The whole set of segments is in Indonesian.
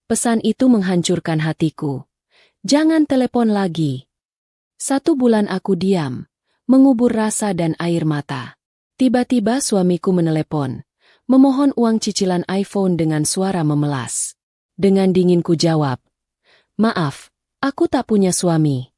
Pesan itu menghancurkan hatiku. Jangan telepon lagi. 1 bulan aku diam, mengubur rasa dan air mata. Tiba-tiba suamiku menelepon, memohon uang cicilan iPhone dengan suara memelas. Dengan dingin ku jawab, "Maaf, aku tak punya suami."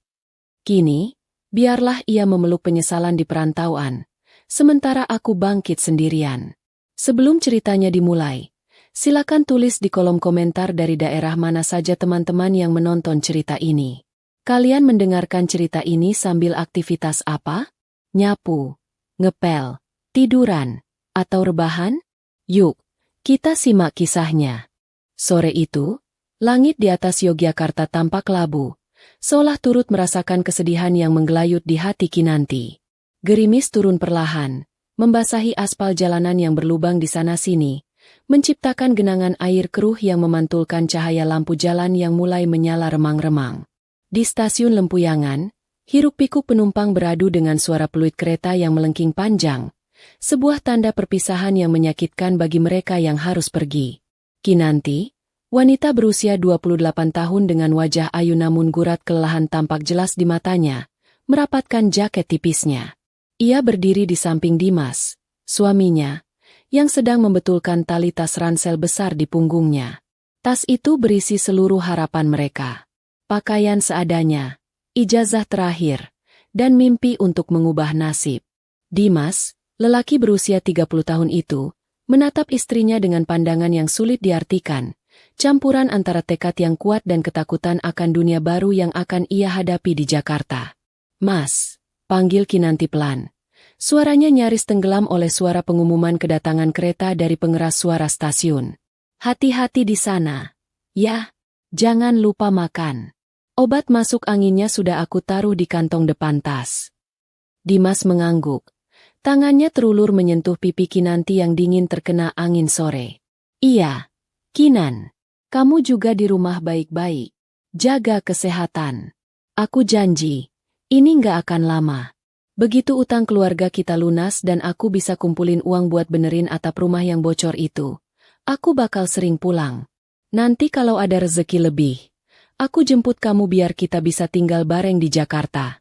Kini, biarlah ia memeluk penyesalan di perantauan, sementara aku bangkit sendirian. Sebelum ceritanya dimulai, silakan tulis di kolom komentar dari daerah mana saja teman-teman yang menonton cerita ini. Kalian mendengarkan cerita ini sambil aktivitas apa? Nyapu, ngepel, tiduran, atau rebahan? Yuk, kita simak kisahnya. Sore itu, langit di atas Yogyakarta tampak labu, seolah turut merasakan kesedihan yang menggelayut di hati Kinanti. Gerimis turun perlahan, membasahi aspal jalanan yang berlubang di sana-sini, menciptakan genangan air keruh yang memantulkan cahaya lampu jalan yang mulai menyala remang-remang. Di stasiun Lempuyangan, hiruk-pikuk penumpang beradu dengan suara peluit kereta yang melengking panjang, sebuah tanda perpisahan yang menyakitkan bagi mereka yang harus pergi. Kinanti, wanita berusia 28 tahun dengan wajah ayu namun gurat kelelahan tampak jelas di matanya, merapatkan jaket tipisnya. Ia berdiri di samping Dimas, suaminya, yang sedang membetulkan tali tas ransel besar di punggungnya. Tas itu berisi seluruh harapan mereka. Pakaian seadanya, ijazah terakhir, dan mimpi untuk mengubah nasib. Dimas, lelaki berusia 30 tahun itu, menatap istrinya dengan pandangan yang sulit diartikan, campuran antara tekad yang kuat dan ketakutan akan dunia baru yang akan ia hadapi di Jakarta. "Mas," panggil Kinanti pelan. Suaranya nyaris tenggelam oleh suara pengumuman kedatangan kereta dari pengeras suara stasiun. "Hati-hati di sana. Ya, jangan lupa makan. Obat masuk anginnya sudah aku taruh di kantong depan tas." Dimas mengangguk. Tangannya terulur menyentuh pipi Kinanti yang dingin terkena angin sore. "Iya, Kinan. Kamu juga di rumah baik-baik. Jaga kesehatan. Aku janji, ini nggak akan lama. Begitu utang keluarga kita lunas dan aku bisa kumpulin uang buat benerin atap rumah yang bocor itu, aku bakal sering pulang. Nanti kalau ada rezeki lebih, aku jemput kamu biar kita bisa tinggal bareng di Jakarta."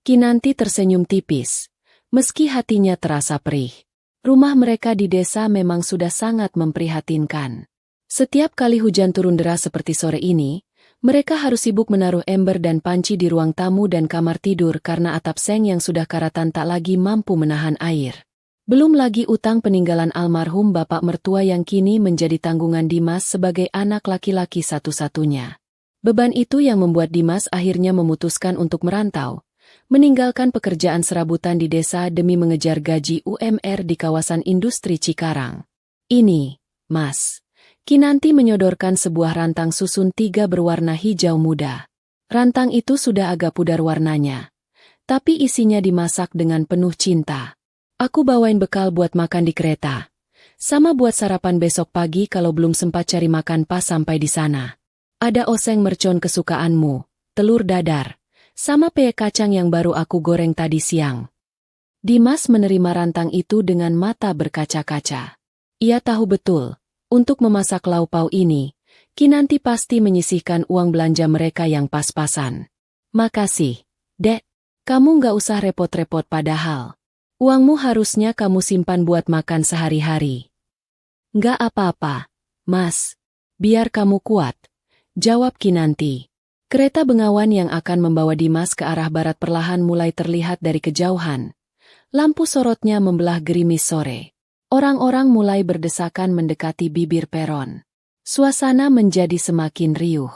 Kinanti tersenyum tipis, meski hatinya terasa perih. Rumah mereka di desa memang sudah sangat memprihatinkan. Setiap kali hujan turun deras seperti sore ini, mereka harus sibuk menaruh ember dan panci di ruang tamu dan kamar tidur karena atap seng yang sudah karatan tak lagi mampu menahan air. Belum lagi utang peninggalan almarhum bapak mertua yang kini menjadi tanggungan Dimas sebagai anak laki-laki satu-satunya. Beban itu yang membuat Dimas akhirnya memutuskan untuk merantau, meninggalkan pekerjaan serabutan di desa demi mengejar gaji UMR di kawasan industri Cikarang. "Ini, Mas." Kinanti menyodorkan sebuah rantang susun 3 berwarna hijau muda. Rantang itu sudah agak pudar warnanya, tapi isinya dimasak dengan penuh cinta. "Aku bawain bekal buat makan di kereta. Sama buat sarapan besok pagi kalau belum sempat cari makan pas sampai di sana. Ada oseng mercon kesukaanmu, telur dadar, sama peye kacang yang baru aku goreng tadi siang." Dimas menerima rantang itu dengan mata berkaca-kaca. Ia tahu betul, untuk memasak lauk pauk ini, Kinanti pasti menyisihkan uang belanja mereka yang pas-pasan. "Makasih, Dek. Kamu nggak usah repot-repot padahal uangmu harusnya kamu simpan buat makan sehari-hari." "Nggak apa-apa, Mas. Biar kamu kuat," jawab Kinanti. Kereta Bengawan yang akan membawa Dimas ke arah barat perlahan mulai terlihat dari kejauhan. Lampu sorotnya membelah gerimis sore. Orang-orang mulai berdesakan mendekati bibir peron. Suasana menjadi semakin riuh.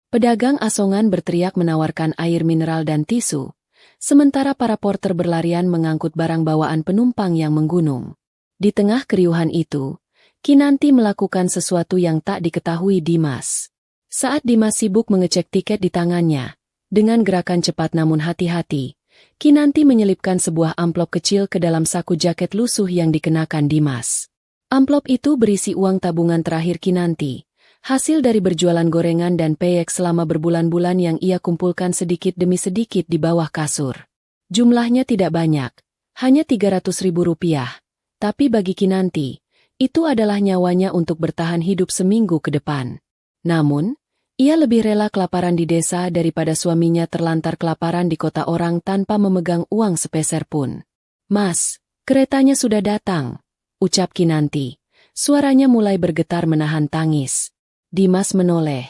Pedagang asongan berteriak menawarkan air mineral dan tisu, sementara para porter berlarian mengangkut barang bawaan penumpang yang menggunung. Di tengah keriuhan itu, Kinanti melakukan sesuatu yang tak diketahui Dimas. Saat Dimas sibuk mengecek tiket di tangannya, dengan gerakan cepat namun hati-hati, Kinanti menyelipkan sebuah amplop kecil ke dalam saku jaket lusuh yang dikenakan Dimas. Amplop itu berisi uang tabungan terakhir Kinanti, hasil dari berjualan gorengan dan peyek selama berbulan-bulan yang ia kumpulkan sedikit demi sedikit di bawah kasur. Jumlahnya tidak banyak, hanya 300.000 rupiah, tapi bagi Kinanti, itu adalah nyawanya untuk bertahan hidup seminggu ke depan. Namun, ia lebih rela kelaparan di desa daripada suaminya terlantar kelaparan di kota orang tanpa memegang uang sepeser pun. "Mas, keretanya sudah datang," ucap Kinanti. Suaranya mulai bergetar menahan tangis. Dimas menoleh,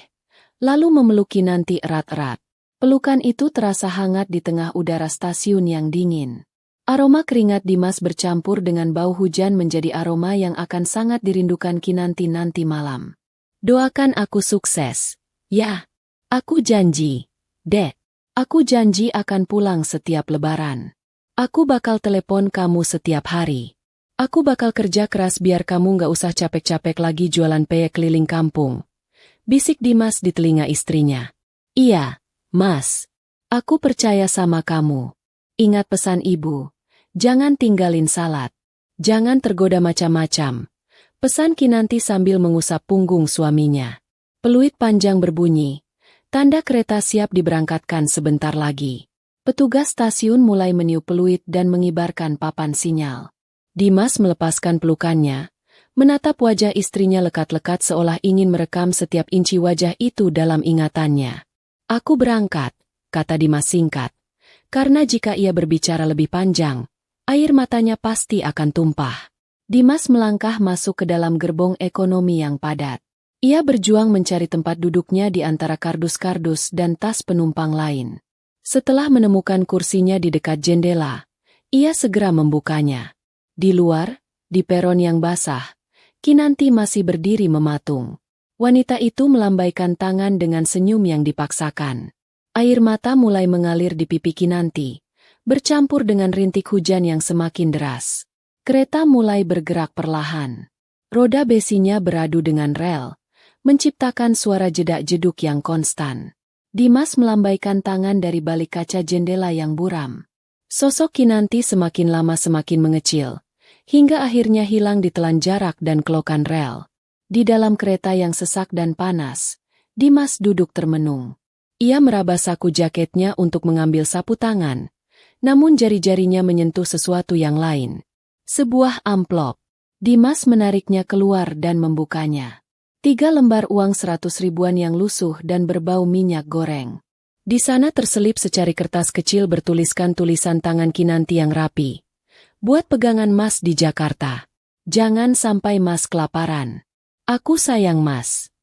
lalu memeluk Kinanti erat-erat. Pelukan itu terasa hangat di tengah udara stasiun yang dingin. Aroma keringat Dimas bercampur dengan bau hujan menjadi aroma yang akan sangat dirindukan Kinanti nanti malam. "Doakan aku sukses." "Ya, aku janji, Dek. Aku janji akan pulang setiap lebaran. Aku bakal telepon kamu setiap hari. Aku bakal kerja keras biar kamu nggak usah capek-capek lagi jualan peyek keliling kampung," bisik Dimas di telinga istrinya. "Iya, Mas. Aku percaya sama kamu. Ingat pesan ibu, jangan tinggalin salat. Jangan tergoda macam-macam," pesan Kinanti sambil mengusap punggung suaminya. Peluit panjang berbunyi, tanda kereta siap diberangkatkan sebentar lagi. Petugas stasiun mulai meniup peluit dan mengibarkan papan sinyal. Dimas melepaskan pelukannya, menatap wajah istrinya lekat-lekat seolah ingin merekam setiap inci wajah itu dalam ingatannya. "Aku berangkat," kata Dimas singkat, karena jika ia berbicara lebih panjang, air matanya pasti akan tumpah. Dimas melangkah masuk ke dalam gerbong ekonomi yang padat. Ia berjuang mencari tempat duduknya di antara kardus-kardus dan tas penumpang lain. Setelah menemukan kursinya di dekat jendela, ia segera membukanya. Di luar, di peron yang basah, Kinanti masih berdiri mematung. Wanita itu melambaikan tangan dengan senyum yang dipaksakan. Air mata mulai mengalir di pipi Kinanti, bercampur dengan rintik hujan yang semakin deras. Kereta mulai bergerak perlahan. Roda besinya beradu dengan rel, menciptakan suara jedak-jeduk yang konstan. Dimas melambaikan tangan dari balik kaca jendela yang buram. Sosok Kinanti semakin lama semakin mengecil, hingga akhirnya hilang ditelan jarak dan kelokan rel. Di dalam kereta yang sesak dan panas, Dimas duduk termenung. Ia meraba saku jaketnya untuk mengambil sapu tangan, namun jari-jarinya menyentuh sesuatu yang lain. Sebuah amplop. Dimas menariknya keluar dan membukanya. 3 lembar uang 100 ribuan yang lusuh dan berbau minyak goreng. Di sana terselip secari kertas kecil bertuliskan tulisan tangan Kinanti yang rapi. "Buat pegangan Mas di Jakarta. Jangan sampai Mas kelaparan. Aku sayang Mas."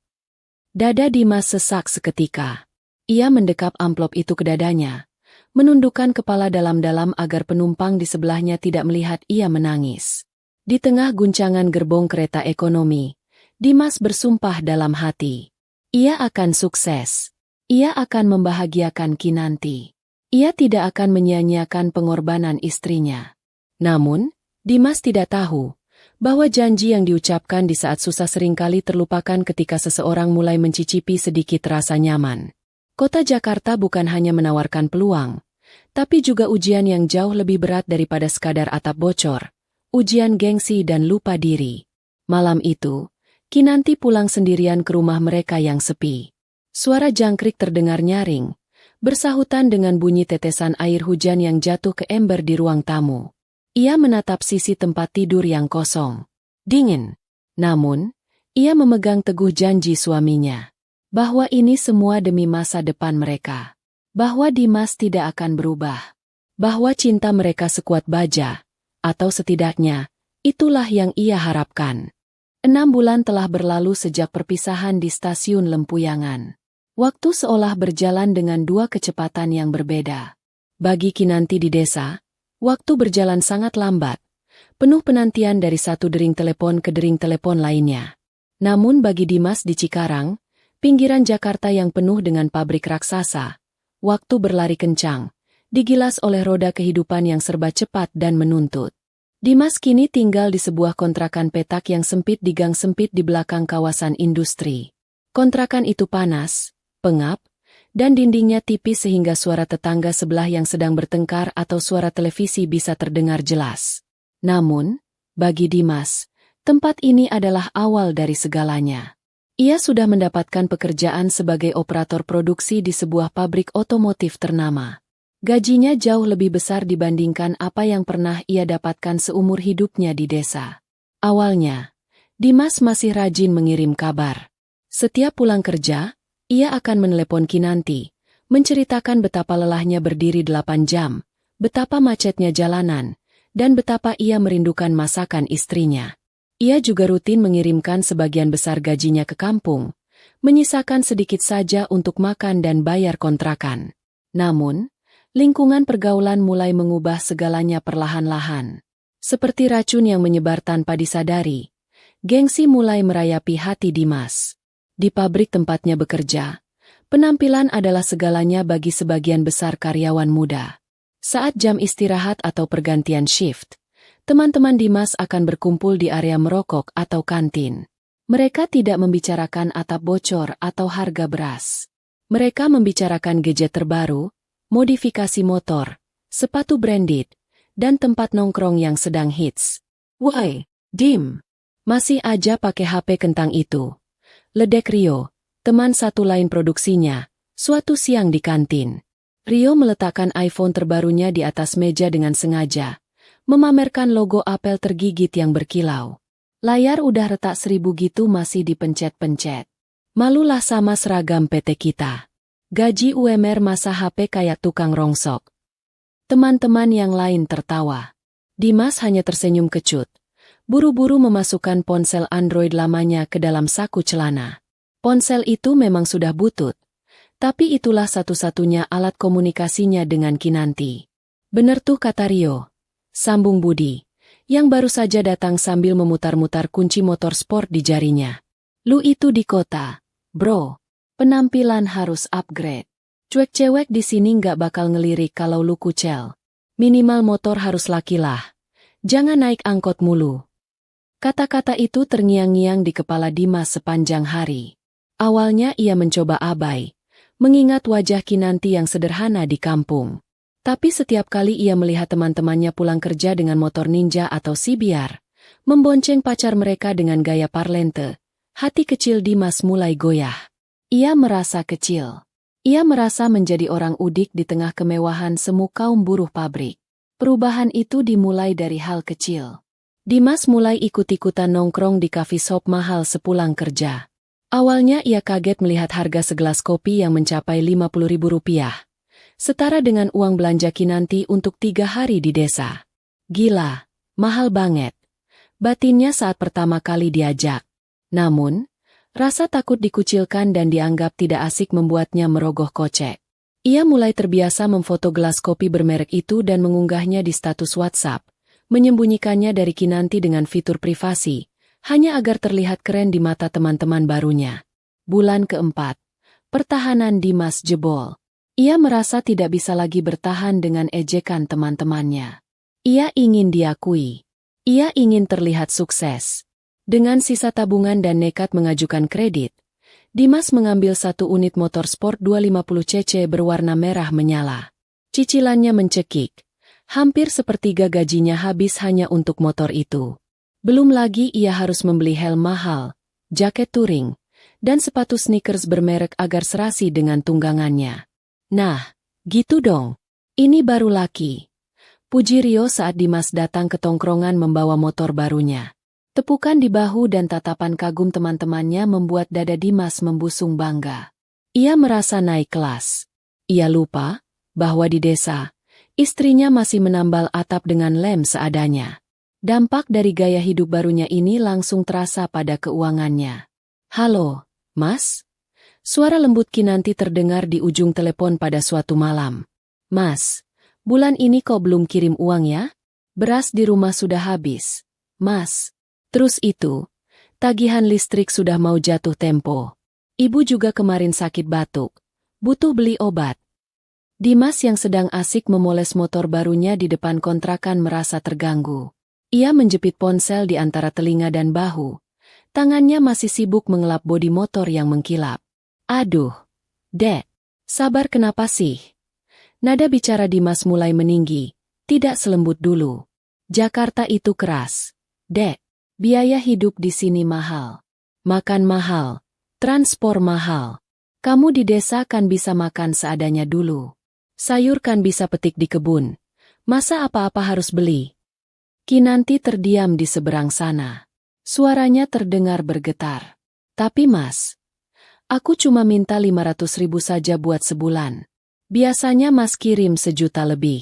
Dada Dimas sesak seketika. Ia mendekap amplop itu ke dadanya, menundukkan kepala dalam-dalam agar penumpang di sebelahnya tidak melihat ia menangis. Di tengah guncangan gerbong kereta ekonomi, Dimas bersumpah dalam hati. Ia akan sukses. Ia akan membahagiakan Kinanti. Ia tidak akan menyia-nyiakan pengorbanan istrinya. Namun, Dimas tidak tahu bahwa janji yang diucapkan di saat susah seringkali terlupakan ketika seseorang mulai mencicipi sedikit rasa nyaman. Kota Jakarta bukan hanya menawarkan peluang, tapi juga ujian yang jauh lebih berat daripada sekadar atap bocor, ujian gengsi dan lupa diri. Malam itu, Kinanti pulang sendirian ke rumah mereka yang sepi. Suara jangkrik terdengar nyaring, bersahutan dengan bunyi tetesan air hujan yang jatuh ke ember di ruang tamu. Ia menatap sisi tempat tidur yang kosong. Dingin. Namun, ia memegang teguh janji suaminya. Bahwa ini semua demi masa depan mereka. Bahwa Dimas tidak akan berubah. Bahwa cinta mereka sekuat baja. Atau setidaknya, itulah yang ia harapkan. 6 bulan telah berlalu sejak perpisahan di stasiun Lempuyangan. Waktu seolah berjalan dengan 2 kecepatan yang berbeda. Bagi Kinanti di desa, waktu berjalan sangat lambat, penuh penantian dari satu dering telepon ke dering telepon lainnya. Namun bagi Dimas di Cikarang, pinggiran Jakarta yang penuh dengan pabrik raksasa, waktu berlari kencang, digilas oleh roda kehidupan yang serba cepat dan menuntut. Dimas kini tinggal di sebuah kontrakan petak yang sempit di gang sempit di belakang kawasan industri. Kontrakan itu panas, pengap, dan dindingnya tipis sehingga suara tetangga sebelah yang sedang bertengkar atau suara televisi bisa terdengar jelas. Namun, bagi Dimas, tempat ini adalah awal dari segalanya. Ia sudah mendapatkan pekerjaan sebagai operator produksi di sebuah pabrik otomotif ternama. Gajinya jauh lebih besar dibandingkan apa yang pernah ia dapatkan seumur hidupnya di desa. Awalnya, Dimas masih rajin mengirim kabar. Setiap pulang kerja, ia akan menelepon Kinanti, menceritakan betapa lelahnya berdiri 8 jam, betapa macetnya jalanan, dan betapa ia merindukan masakan istrinya. Ia juga rutin mengirimkan sebagian besar gajinya ke kampung, menyisakan sedikit saja untuk makan dan bayar kontrakan. Namun, lingkungan pergaulan mulai mengubah segalanya perlahan-lahan. Seperti racun yang menyebar tanpa disadari, gengsi mulai merayapi hati Dimas. Di pabrik tempatnya bekerja, penampilan adalah segalanya bagi sebagian besar karyawan muda. Saat jam istirahat atau pergantian shift, teman-teman Dimas akan berkumpul di area merokok atau kantin. Mereka tidak membicarakan atap bocor atau harga beras. Mereka membicarakan gadget terbaru, modifikasi motor, sepatu branded, dan tempat nongkrong yang sedang hits. "Woi, Dim, masih aja pakai HP kentang itu," ledek Rio, teman satu lain produksinya, suatu siang di kantin. Rio meletakkan iPhone terbarunya di atas meja dengan sengaja, memamerkan logo Apple tergigit yang berkilau. Layar udah retak 1000 gitu masih dipencet-pencet. Malulah sama seragam PT kita. Gaji UMR masa HP kayak tukang rongsok. Teman-teman yang lain tertawa. Dimas hanya tersenyum kecut. Buru-buru memasukkan ponsel Android lamanya ke dalam saku celana. Ponsel itu memang sudah butut, tapi itulah satu-satunya alat komunikasinya dengan Kinanti. "Bener tuh," kata Rio, sambung Budi, yang baru saja datang sambil memutar-mutar kunci motor sport di jarinya. "Lu itu di kota, bro. Penampilan harus upgrade. Cuek-cewek di sini nggak bakal ngelirik kalau lu kucel. Minimal motor harus lakilah. Jangan naik angkot mulu." Kata-kata itu terngiang-ngiang di kepala Dimas sepanjang hari. Awalnya ia mencoba abai, mengingat wajah Kinanti yang sederhana di kampung. Tapi setiap kali ia melihat teman-temannya pulang kerja dengan motor ninja atau CBR, membonceng pacar mereka dengan gaya parlente, hati kecil Dimas mulai goyah. Ia merasa kecil. Ia merasa menjadi orang udik di tengah kemewahan semu kaum buruh pabrik. Perubahan itu dimulai dari hal kecil. Dimas mulai ikut-ikutan nongkrong di coffee shop mahal sepulang kerja. Awalnya ia kaget melihat harga segelas kopi yang mencapai Rp50.000, setara dengan uang belanja Kinanti untuk 3 hari di desa. Gila, mahal banget. Batinnya saat pertama kali diajak. Namun, rasa takut dikucilkan dan dianggap tidak asik membuatnya merogoh kocek. Ia mulai terbiasa memfoto gelas kopi bermerek itu dan mengunggahnya di status WhatsApp, menyembunyikannya dari Kinanti dengan fitur privasi, hanya agar terlihat keren di mata teman-teman barunya. Bulan keempat, pertahanan Dimas jebol. Ia merasa tidak bisa lagi bertahan dengan ejekan teman-temannya. Ia ingin diakui. Ia ingin terlihat sukses. Dengan sisa tabungan dan nekat mengajukan kredit, Dimas mengambil 1 unit motor sport 250cc berwarna merah menyala. Cicilannya mencekik. Hampir sepertiga gajinya habis hanya untuk motor itu. Belum lagi ia harus membeli helm mahal, jaket touring, dan sepatu sneakers bermerek agar serasi dengan tunggangannya. "Nah, gitu dong. Ini baru laki," puji Rio saat Dimas datang ke tongkrongan membawa motor barunya. Tepukan di bahu dan tatapan kagum teman-temannya membuat dada Dimas membusung bangga. Ia merasa naik kelas. Ia lupa bahwa di desa, istrinya masih menambal atap dengan lem seadanya. Dampak dari gaya hidup barunya ini langsung terasa pada keuangannya. "Halo, Mas?" Suara lembut Kinanti terdengar di ujung telepon pada suatu malam. "Mas, bulan ini kok belum kirim uang ya? Beras di rumah sudah habis, Mas. Terus itu, tagihan listrik sudah mau jatuh tempo. Ibu juga kemarin sakit batuk, butuh beli obat." Dimas yang sedang asik memoles motor barunya di depan kontrakan merasa terganggu. Ia menjepit ponsel di antara telinga dan bahu. Tangannya masih sibuk mengelap bodi motor yang mengkilap. "Aduh, Dek, sabar kenapa sih?" Nada bicara Dimas mulai meninggi, tidak selembut dulu. "Jakarta itu keras, Dek. Biaya hidup di sini mahal. Makan mahal, transport mahal. Kamu di desa kan bisa makan seadanya dulu. Sayur kan bisa petik di kebun. Masa apa-apa harus beli?" Kinanti terdiam di seberang sana. Suaranya terdengar bergetar. "Tapi Mas, Aku cuma minta 500.000 saja buat sebulan. Biasanya Mas kirim 1 juta lebih.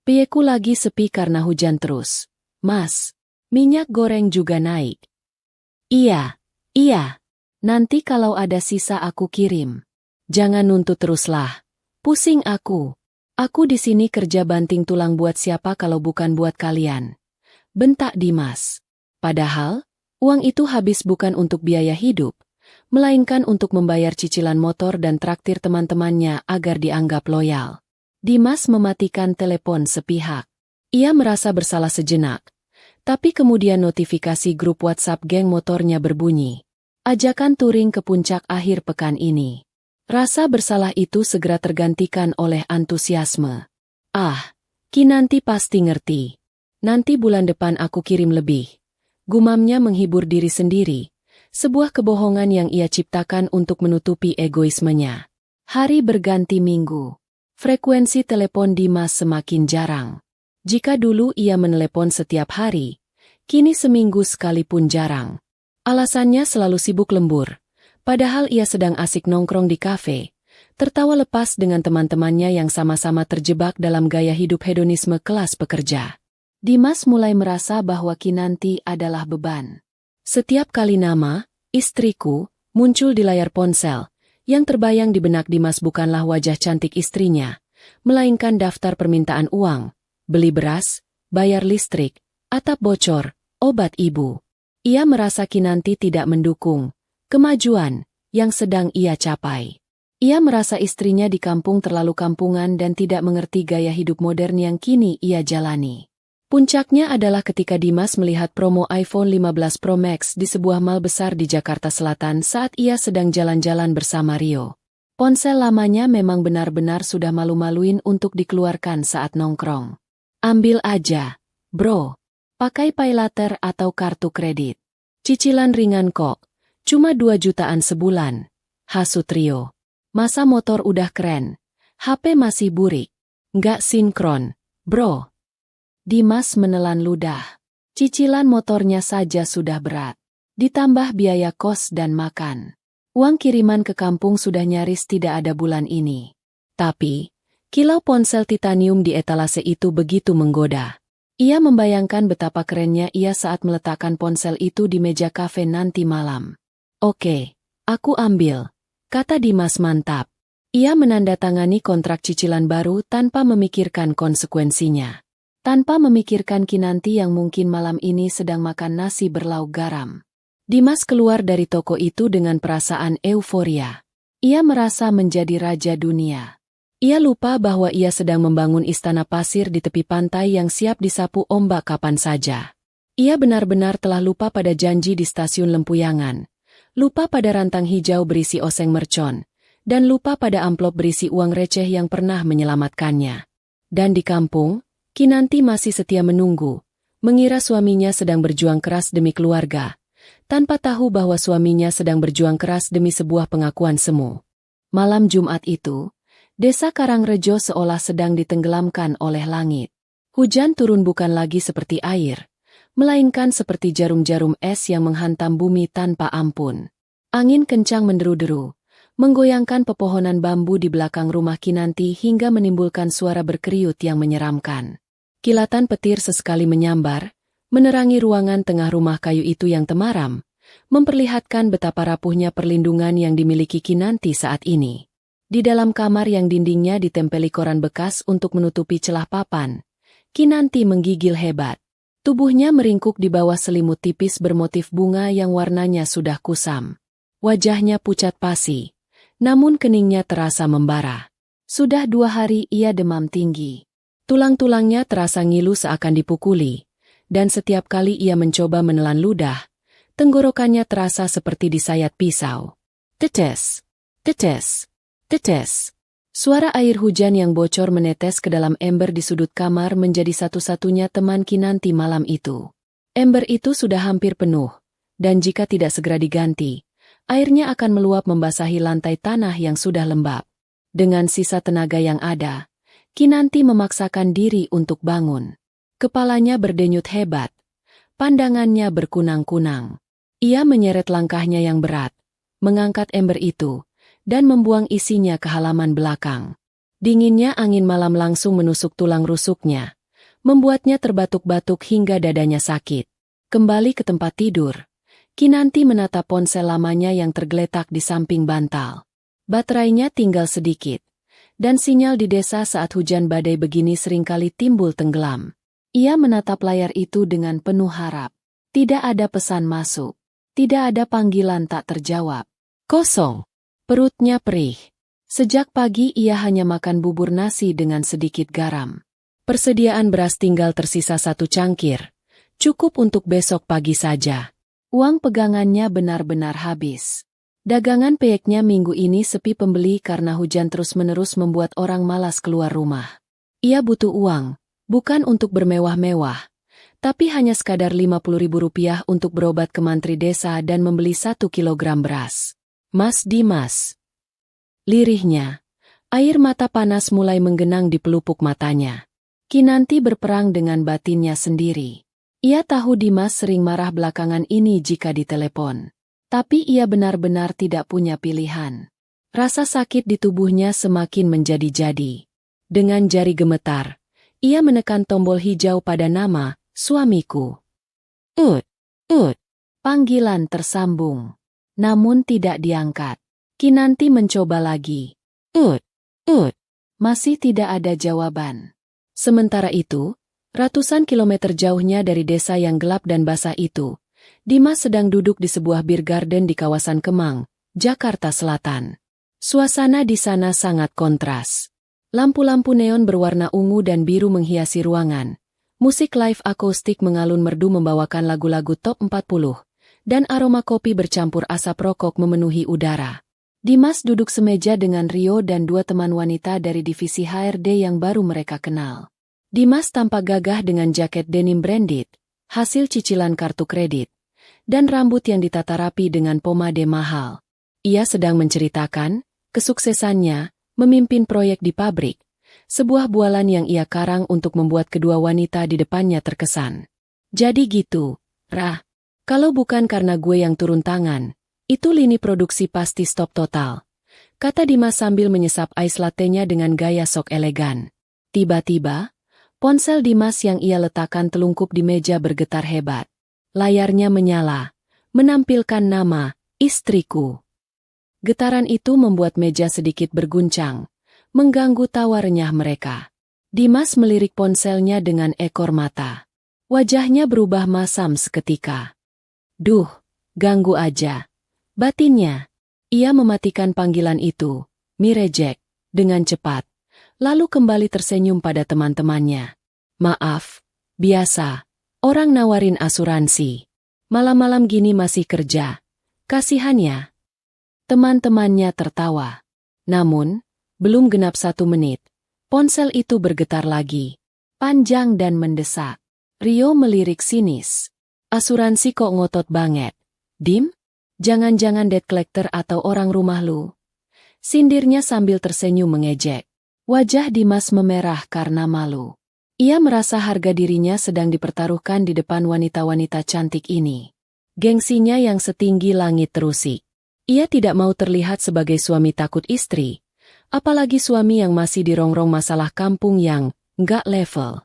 Pieku lagi sepi karena hujan terus. Mas, minyak goreng juga naik. Iya, iya. Nanti kalau ada sisa aku kirim. Jangan nuntut teruslah. Pusing aku. Aku di sini kerja banting tulang buat siapa kalau bukan buat kalian. Bentak Dimas. Padahal, uang itu habis bukan untuk biaya hidup, melainkan untuk membayar cicilan motor dan traktir teman-temannya agar dianggap loyal. Dimas mematikan telepon sepihak. Ia merasa bersalah sejenak, tapi kemudian notifikasi grup WhatsApp geng motornya berbunyi. Ajakan touring ke puncak akhir pekan ini. Rasa bersalah itu segera tergantikan oleh antusiasme. Ah, Kinanti pasti ngerti. Nanti bulan depan aku kirim lebih. Gumamnya menghibur diri sendiri. Sebuah kebohongan yang ia ciptakan untuk menutupi egoismenya. Hari berganti minggu. Frekuensi telepon Dimas semakin jarang. Jika dulu ia menelepon setiap hari, kini seminggu sekali pun jarang. Alasannya selalu sibuk lembur. Padahal ia sedang asik nongkrong di kafe, tertawa lepas dengan teman-temannya yang sama-sama terjebak dalam gaya hidup hedonisme kelas pekerja. Dimas mulai merasa bahwa Kinanti adalah beban. Setiap kali nama, istriku, muncul di layar ponsel, yang terbayang di benak Dimas bukanlah wajah cantik istrinya, melainkan daftar permintaan uang, beli beras, bayar listrik, atap bocor, obat ibu. Ia merasa Kinanti tidak mendukung kemajuan yang sedang ia capai. Ia merasa istrinya di kampung terlalu kampungan dan tidak mengerti gaya hidup modern yang kini ia jalani. Puncaknya adalah ketika Dimas melihat promo iPhone 15 Pro Max di sebuah mall besar di Jakarta Selatan saat ia sedang jalan-jalan bersama Rio. Ponsel lamanya memang benar-benar sudah malu-maluin untuk dikeluarkan saat nongkrong. Ambil aja, bro. Pakai paylater atau kartu kredit. Cicilan ringan kok. Cuma 2 jutaan sebulan. Hasut Rio. Masa motor udah keren. HP masih burik. Nggak sinkron, bro. Dimas menelan ludah. Cicilan motornya saja sudah berat. Ditambah biaya kos dan makan. Uang kiriman ke kampung sudah nyaris tidak ada bulan ini. Tapi, kilau ponsel titanium di etalase itu begitu menggoda. Ia membayangkan betapa kerennya ia saat meletakkan ponsel itu di meja kafe nanti malam. Oke, aku ambil, kata Dimas mantap. Ia menandatangani kontrak cicilan baru tanpa memikirkan konsekuensinya. Tanpa memikirkan Kinanti yang mungkin malam ini sedang makan nasi berlauk garam. Dimas keluar dari toko itu dengan perasaan euforia. Ia merasa menjadi raja dunia. Ia lupa bahwa ia sedang membangun istana pasir di tepi pantai yang siap disapu ombak kapan saja. Ia benar-benar telah lupa pada janji di stasiun Lempuyangan. Lupa pada rantang hijau berisi oseng mercon, dan lupa pada amplop berisi uang receh yang pernah menyelamatkannya. Dan di kampung, Kinanti masih setia menunggu, mengira suaminya sedang berjuang keras demi keluarga, tanpa tahu bahwa suaminya sedang berjuang keras demi sebuah pengakuan semu. Malam Jumat itu, desa Karangrejo seolah sedang ditenggelamkan oleh langit. Hujan turun bukan lagi seperti air, melainkan seperti jarum-jarum es yang menghantam bumi tanpa ampun. Angin kencang menderu-deru, menggoyangkan pepohonan bambu di belakang rumah Kinanti hingga menimbulkan suara berkeriut yang menyeramkan. Kilatan petir sesekali menyambar, menerangi ruangan tengah rumah kayu itu yang temaram, memperlihatkan betapa rapuhnya perlindungan yang dimiliki Kinanti saat ini. Di dalam kamar yang dindingnya ditempeli koran bekas untuk menutupi celah papan, Kinanti menggigil hebat. Tubuhnya meringkuk di bawah selimut tipis bermotif bunga yang warnanya sudah kusam. Wajahnya pucat pasi, namun keningnya terasa membara. Sudah 2 hari ia demam tinggi. Tulang-tulangnya terasa ngilu seakan dipukuli, dan setiap kali ia mencoba menelan ludah, tenggorokannya terasa seperti disayat pisau. Tetes, tetes, tetes. Suara air hujan yang bocor menetes ke dalam ember di sudut kamar menjadi satu-satunya teman Kinanti malam itu. Ember itu sudah hampir penuh, dan jika tidak segera diganti, airnya akan meluap membasahi lantai tanah yang sudah lembab. Dengan sisa tenaga yang ada, Kinanti memaksakan diri untuk bangun. Kepalanya berdenyut hebat, pandangannya berkunang-kunang. Ia menyeret langkahnya yang berat, mengangkat ember itu, dan membuang isinya ke halaman belakang. Dinginnya angin malam langsung menusuk tulang rusuknya, membuatnya terbatuk-batuk hingga dadanya sakit. Kembali ke tempat tidur, Kinanti menatap ponsel lamanya yang tergeletak di samping bantal. Baterainya tinggal sedikit, dan sinyal di desa saat hujan badai begini seringkali timbul tenggelam. Ia menatap layar itu dengan penuh harap. Tidak ada pesan masuk. Tidak ada panggilan tak terjawab. Kosong. Perutnya perih. Sejak pagi ia hanya makan bubur nasi dengan sedikit garam. Persediaan beras tinggal tersisa 1 cangkir. Cukup untuk besok pagi saja. Uang pegangannya benar-benar habis. Dagangan peyeknya minggu ini sepi pembeli karena hujan terus-menerus membuat orang malas keluar rumah. Ia butuh uang, bukan untuk bermewah-mewah, tapi hanya sekadar Rp50.000 untuk berobat ke mantri desa dan membeli 1 kilogram beras. Mas Dimas. Lirihnya. Air mata panas mulai menggenang di pelupuk matanya. Kinanti berperang dengan batinnya sendiri. Ia tahu Dimas sering marah belakangan ini jika ditelepon. Tapi ia benar-benar tidak punya pilihan. Rasa sakit di tubuhnya semakin menjadi-jadi. Dengan jari gemetar, ia menekan tombol hijau pada nama, suamiku. Ut. Panggilan tersambung. Namun tidak diangkat. Kinanti mencoba lagi. Ut. Masih tidak ada jawaban. Sementara itu, ratusan kilometer jauhnya dari desa yang gelap dan basah itu, Dimas sedang duduk di sebuah beer garden di kawasan Kemang, Jakarta Selatan. Suasana di sana sangat kontras. Lampu-lampu neon berwarna ungu dan biru menghiasi ruangan. Musik live akustik mengalun merdu membawakan lagu-lagu top 40, dan aroma kopi bercampur asap rokok memenuhi udara. Dimas duduk semeja dengan Rio dan 2 teman wanita dari divisi HRD yang baru mereka kenal. Dimas tampak gagah dengan jaket denim branded, hasil cicilan kartu kredit, dan rambut yang ditata rapi dengan pomade mahal. Ia sedang menceritakan kesuksesannya memimpin proyek di pabrik, sebuah bualan yang ia karang untuk membuat kedua wanita di depannya terkesan. Jadi gitu, Rah. Kalau bukan karena gue yang turun tangan, itu lini produksi pasti stop total, kata Dimas sambil menyesap ais latte-nya dengan gaya sok elegan. Tiba-tiba, ponsel Dimas yang ia letakkan telungkup di meja bergetar hebat. Layarnya menyala, menampilkan nama, istriku. Getaran itu membuat meja sedikit berguncang, mengganggu tawa renyah mereka. Dimas melirik ponselnya dengan ekor mata. Wajahnya berubah masam seketika. Duh, ganggu aja. Batinnya. Ia mematikan panggilan itu, mirejek, dengan cepat. Lalu kembali tersenyum pada teman-temannya. Maaf, biasa. Orang nawarin asuransi. Malam-malam gini masih kerja. Kasihannya. Teman-temannya tertawa. Namun, belum genap 1 menit. Ponsel itu bergetar lagi. Panjang dan mendesak. Rio melirik sinis. Asuransi kok ngotot banget. Dim? Jangan-jangan debt collector atau orang rumah lu? Sindirnya sambil tersenyum mengejek. Wajah Dimas memerah karena malu. Ia merasa harga dirinya sedang dipertaruhkan di depan wanita-wanita cantik ini. Gengsinya yang setinggi langit terusik. Ia tidak mau terlihat sebagai suami takut istri, apalagi suami yang masih dirongrong masalah kampung yang nggak level.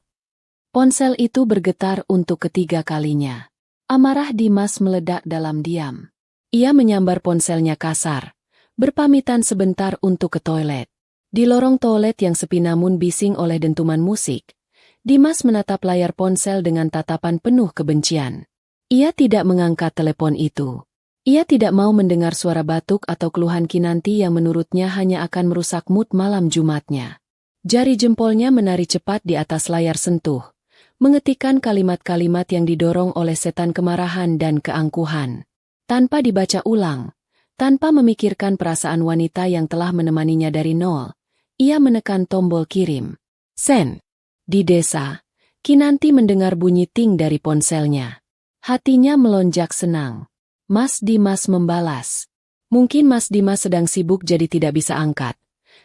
Ponsel itu bergetar untuk ketiga kalinya. Amarah Dimas meledak dalam diam. Ia menyambar ponselnya kasar, berpamitan sebentar untuk ke toilet. Di lorong toilet yang sepi namun bising oleh dentuman musik, Dimas menatap layar ponsel dengan tatapan penuh kebencian. Ia tidak mengangkat telepon itu. Ia tidak mau mendengar suara batuk atau keluhan Kinanti yang menurutnya hanya akan merusak mood malam Jumatnya. Jari jempolnya menari cepat di atas layar sentuh, mengetikkan kalimat-kalimat yang didorong oleh setan kemarahan dan keangkuhan. Tanpa dibaca ulang, tanpa memikirkan perasaan wanita yang telah menemaninya dari nol, ia menekan tombol kirim. Send. Di desa, Kinanti mendengar bunyi ting dari ponselnya. Hatinya melonjak senang. Mas Dimas membalas. Mungkin Mas Dimas sedang sibuk jadi tidak bisa angkat.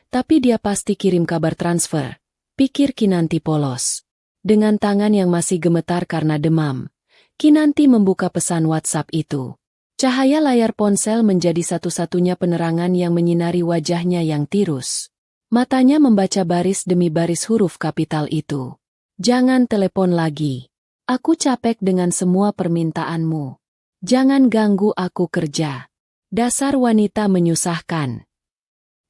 Tapi dia pasti kirim kabar transfer, pikir Kinanti polos. Dengan tangan yang masih gemetar karena demam, Kinanti membuka pesan WhatsApp itu. Cahaya layar ponsel menjadi satu-satunya penerangan yang menyinari wajahnya yang tirus. Matanya membaca baris demi baris huruf kapital itu. Jangan telepon lagi. Aku capek dengan semua permintaanmu. Jangan ganggu aku kerja. Dasar wanita menyusahkan.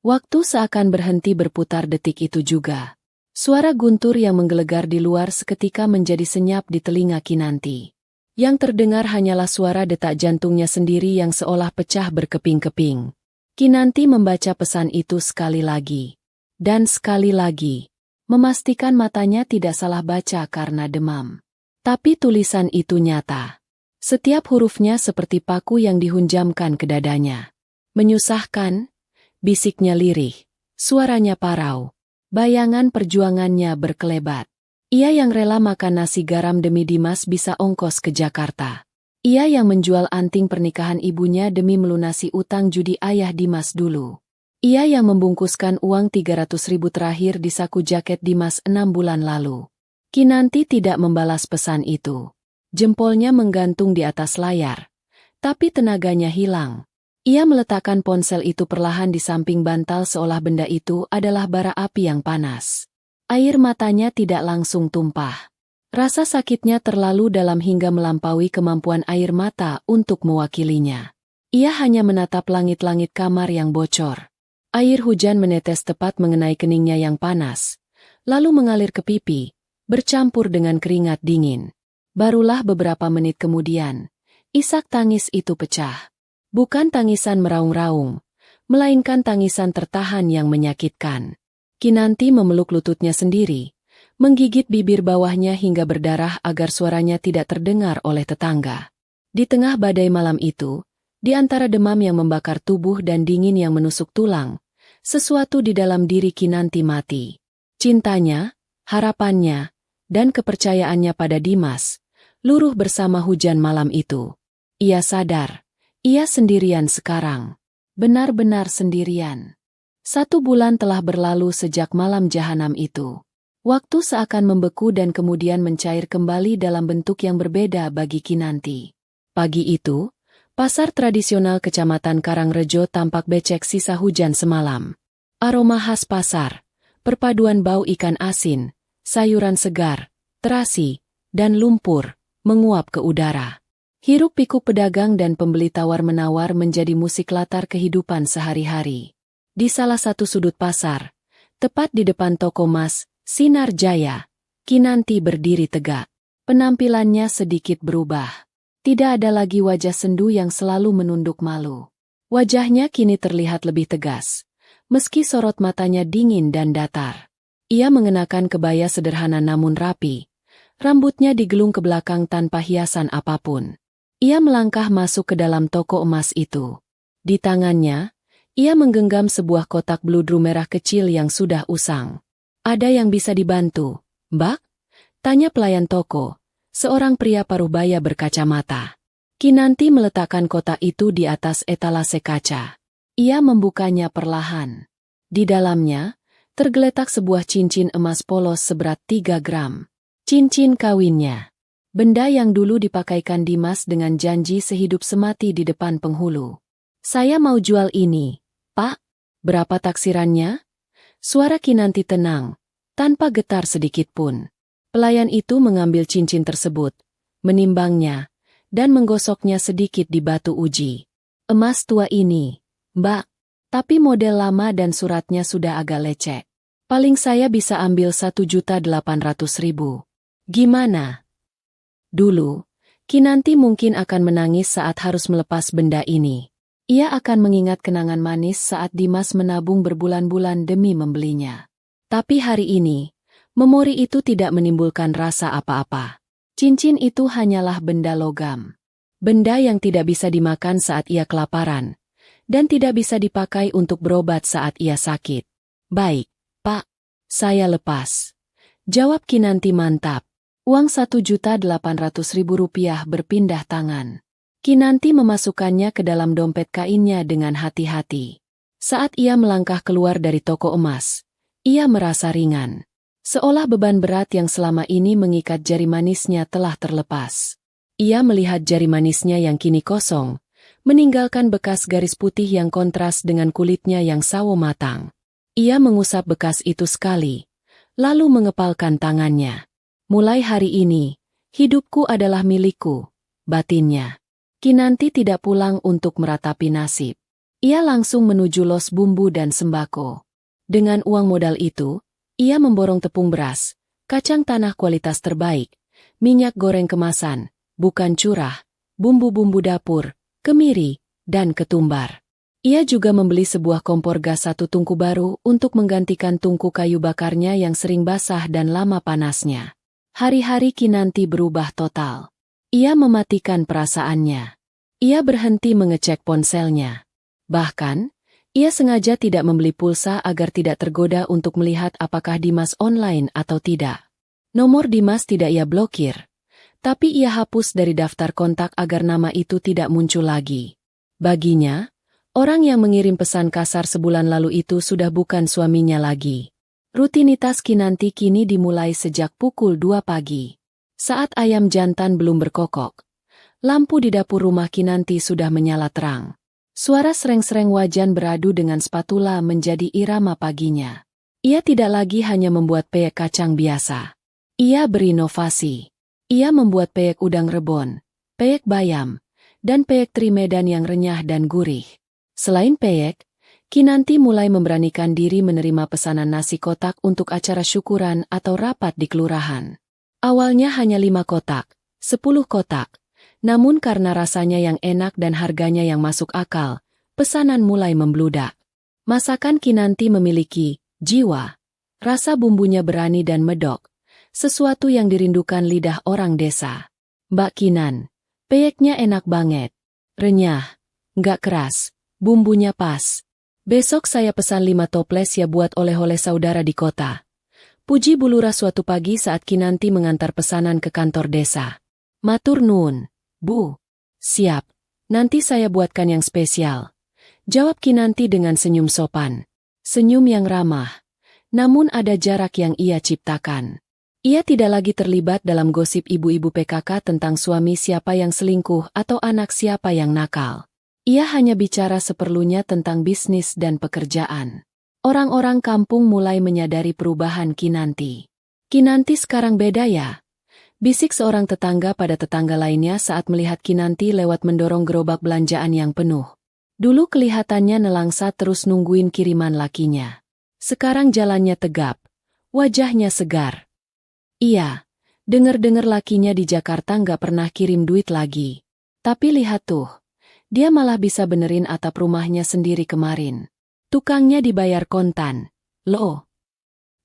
Waktu seakan berhenti berputar detik itu juga. Suara guntur yang menggelegar di luar seketika menjadi senyap di telinga Kinanti. Yang terdengar hanyalah suara detak jantungnya sendiri yang seolah pecah berkeping-keping. Kinanti membaca pesan itu sekali lagi. Dan sekali lagi. Memastikan matanya tidak salah baca karena demam. Tapi tulisan itu nyata. Setiap hurufnya seperti paku yang dihunjamkan ke dadanya. Menyusahkan, bisiknya lirih, suaranya parau. Bayangan perjuangannya berkelebat. Ia yang rela makan nasi garam demi Dimas bisa ongkos ke Jakarta. Ia yang menjual anting pernikahan ibunya demi melunasi utang judi ayah Dimas dulu. Ia yang membungkuskan uang 300.000 terakhir di saku jaket Dimas 6 bulan lalu. Kinanti tidak membalas pesan itu. Jempolnya menggantung di atas layar. Tapi tenaganya hilang. Ia meletakkan ponsel itu perlahan di samping bantal seolah benda itu adalah bara api yang panas. Air matanya tidak langsung tumpah. Rasa sakitnya terlalu dalam hingga melampaui kemampuan air mata untuk mewakilinya. Ia hanya menatap langit-langit kamar yang bocor. Air hujan menetes tepat mengenai keningnya yang panas, lalu mengalir ke pipi, bercampur dengan keringat dingin. Barulah beberapa menit kemudian, isak tangis itu pecah. Bukan tangisan meraung-raung, melainkan tangisan tertahan yang menyakitkan. Kinanti memeluk lututnya sendiri, menggigit bibir bawahnya hingga berdarah agar suaranya tidak terdengar oleh tetangga. Di tengah badai malam itu, di antara demam yang membakar tubuh dan dingin yang menusuk tulang, sesuatu di dalam diri Kinanti mati. Cintanya, harapannya, dan kepercayaannya pada Dimas, luruh bersama hujan malam itu. Ia sadar, ia sendirian sekarang. Benar-benar sendirian. 1 bulan telah berlalu sejak malam jahanam itu. Waktu seakan membeku dan kemudian mencair kembali dalam bentuk yang berbeda bagi Kinanti. Pagi itu, pasar tradisional Kecamatan Karangrejo tampak becek sisa hujan semalam. Aroma khas pasar, perpaduan bau ikan asin, sayuran segar, terasi, dan lumpur, menguap ke udara. Hiruk-pikuk pedagang dan pembeli tawar-menawar menjadi musik latar kehidupan sehari-hari. Di salah satu sudut pasar, tepat di depan toko Mas Sinar Jaya, Kinanti berdiri tegak. Penampilannya sedikit berubah. Tidak ada lagi wajah sendu yang selalu menunduk malu. Wajahnya kini terlihat lebih tegas, meski sorot matanya dingin dan datar. Ia mengenakan kebaya sederhana namun rapi. Rambutnya digelung ke belakang tanpa hiasan apapun. Ia melangkah masuk ke dalam toko emas itu. Di tangannya, ia menggenggam sebuah kotak bludru merah kecil yang sudah usang. "Ada yang bisa dibantu, Mbak?" tanya pelayan toko, seorang pria paruh baya berkacamata. Kinanti meletakkan kotak itu di atas etalase kaca. Ia membukanya perlahan. Di dalamnya, tergeletak sebuah cincin emas polos seberat 3 gram. Cincin kawinnya. Benda yang dulu dipakaikan Dimas dengan janji sehidup semati di depan penghulu. "Saya mau jual ini, Pak. Berapa taksirannya?" Suara Kinanti tenang, tanpa getar sedikit pun. Pelayan itu mengambil cincin tersebut, menimbangnya, dan menggosoknya sedikit di batu uji. "Emas tua ini, Mbak. Tapi model lama dan suratnya sudah agak lecek. Paling saya bisa ambil 1.800.000. Gimana?" Dulu, Kinanti mungkin akan menangis saat harus melepas benda ini. Ia akan mengingat kenangan manis saat Dimas menabung berbulan-bulan demi membelinya. Tapi hari ini, memori itu tidak menimbulkan rasa apa-apa. Cincin itu hanyalah benda logam. Benda yang tidak bisa dimakan saat ia kelaparan, dan tidak bisa dipakai untuk berobat saat ia sakit. "Baik, Pak. Saya lepas," jawab Kinanti mantap. Uang 1.800.000 rupiah berpindah tangan. Kinanti memasukkannya ke dalam dompet kainnya dengan hati-hati. Saat ia melangkah keluar dari toko emas, ia merasa ringan. Seolah beban berat yang selama ini mengikat jari manisnya telah terlepas. Ia melihat jari manisnya yang kini kosong, meninggalkan bekas garis putih yang kontras dengan kulitnya yang sawo matang. Ia mengusap bekas itu sekali, lalu mengepalkan tangannya. Mulai hari ini, hidupku adalah milikku, batinnya. Kinanti tidak pulang untuk meratapi nasib. Ia langsung menuju los bumbu dan sembako. Dengan uang modal itu, ia memborong tepung beras, kacang tanah kualitas terbaik, minyak goreng kemasan, bukan curah, bumbu-bumbu dapur, kemiri, dan ketumbar. Ia juga membeli sebuah kompor gas 1 tungku baru untuk menggantikan tungku kayu bakarnya yang sering basah dan lama panasnya. Hari-hari Kinanti berubah total. Ia mematikan perasaannya. Ia berhenti mengecek ponselnya. Bahkan, ia sengaja tidak membeli pulsa agar tidak tergoda untuk melihat apakah Dimas online atau tidak. Nomor Dimas tidak ia blokir, tapi ia hapus dari daftar kontak agar nama itu tidak muncul lagi. Baginya, orang yang mengirim pesan kasar sebulan lalu itu sudah bukan suaminya lagi. Rutinitas Kinanti kini dimulai sejak pukul 2 pagi. Saat ayam jantan belum berkokok, lampu di dapur rumah Kinanti sudah menyala terang. Suara sereng-sereng wajan beradu dengan spatula menjadi irama paginya. Ia tidak lagi hanya membuat peyek kacang biasa. Ia berinovasi. Ia membuat peyek udang rebon, peyek bayam, dan peyek teri Medan yang renyah dan gurih. Selain peyek, Kinanti mulai memberanikan diri menerima pesanan nasi kotak untuk acara syukuran atau rapat di kelurahan. Awalnya hanya 5 kotak, 10 kotak. Namun karena rasanya yang enak dan harganya yang masuk akal, pesanan mulai membludak. Masakan Kinanti memiliki jiwa. Rasa bumbunya berani dan medok. Sesuatu yang dirindukan lidah orang desa. Mbak Kinan, peyeknya enak banget. Renyah, nggak keras, bumbunya pas. Besok saya pesan 5 toples ya buat oleh-oleh saudara di kota. Puji Bulura suatu pagi saat Kinanti mengantar pesanan ke kantor desa. Matur nuwun. Bu, siap. Nanti saya buatkan yang spesial. Jawab Kinanti dengan senyum sopan. Senyum yang ramah. Namun ada jarak yang ia ciptakan. Ia tidak lagi terlibat dalam gosip ibu-ibu PKK tentang suami siapa yang selingkuh atau anak siapa yang nakal. Ia hanya bicara seperlunya tentang bisnis dan pekerjaan. Orang-orang kampung mulai menyadari perubahan Kinanti. Kinanti sekarang beda ya? Bisik seorang tetangga pada tetangga lainnya saat melihat Kinanti lewat mendorong gerobak belanjaan yang penuh. Dulu kelihatannya nelangsa terus nungguin kiriman lakinya. Sekarang jalannya tegap, wajahnya segar. Iya, dengar-dengar lakinya di Jakarta nggak pernah kirim duit lagi. Tapi lihat tuh, dia malah bisa benerin atap rumahnya sendiri kemarin. Tukangnya dibayar kontan, loh.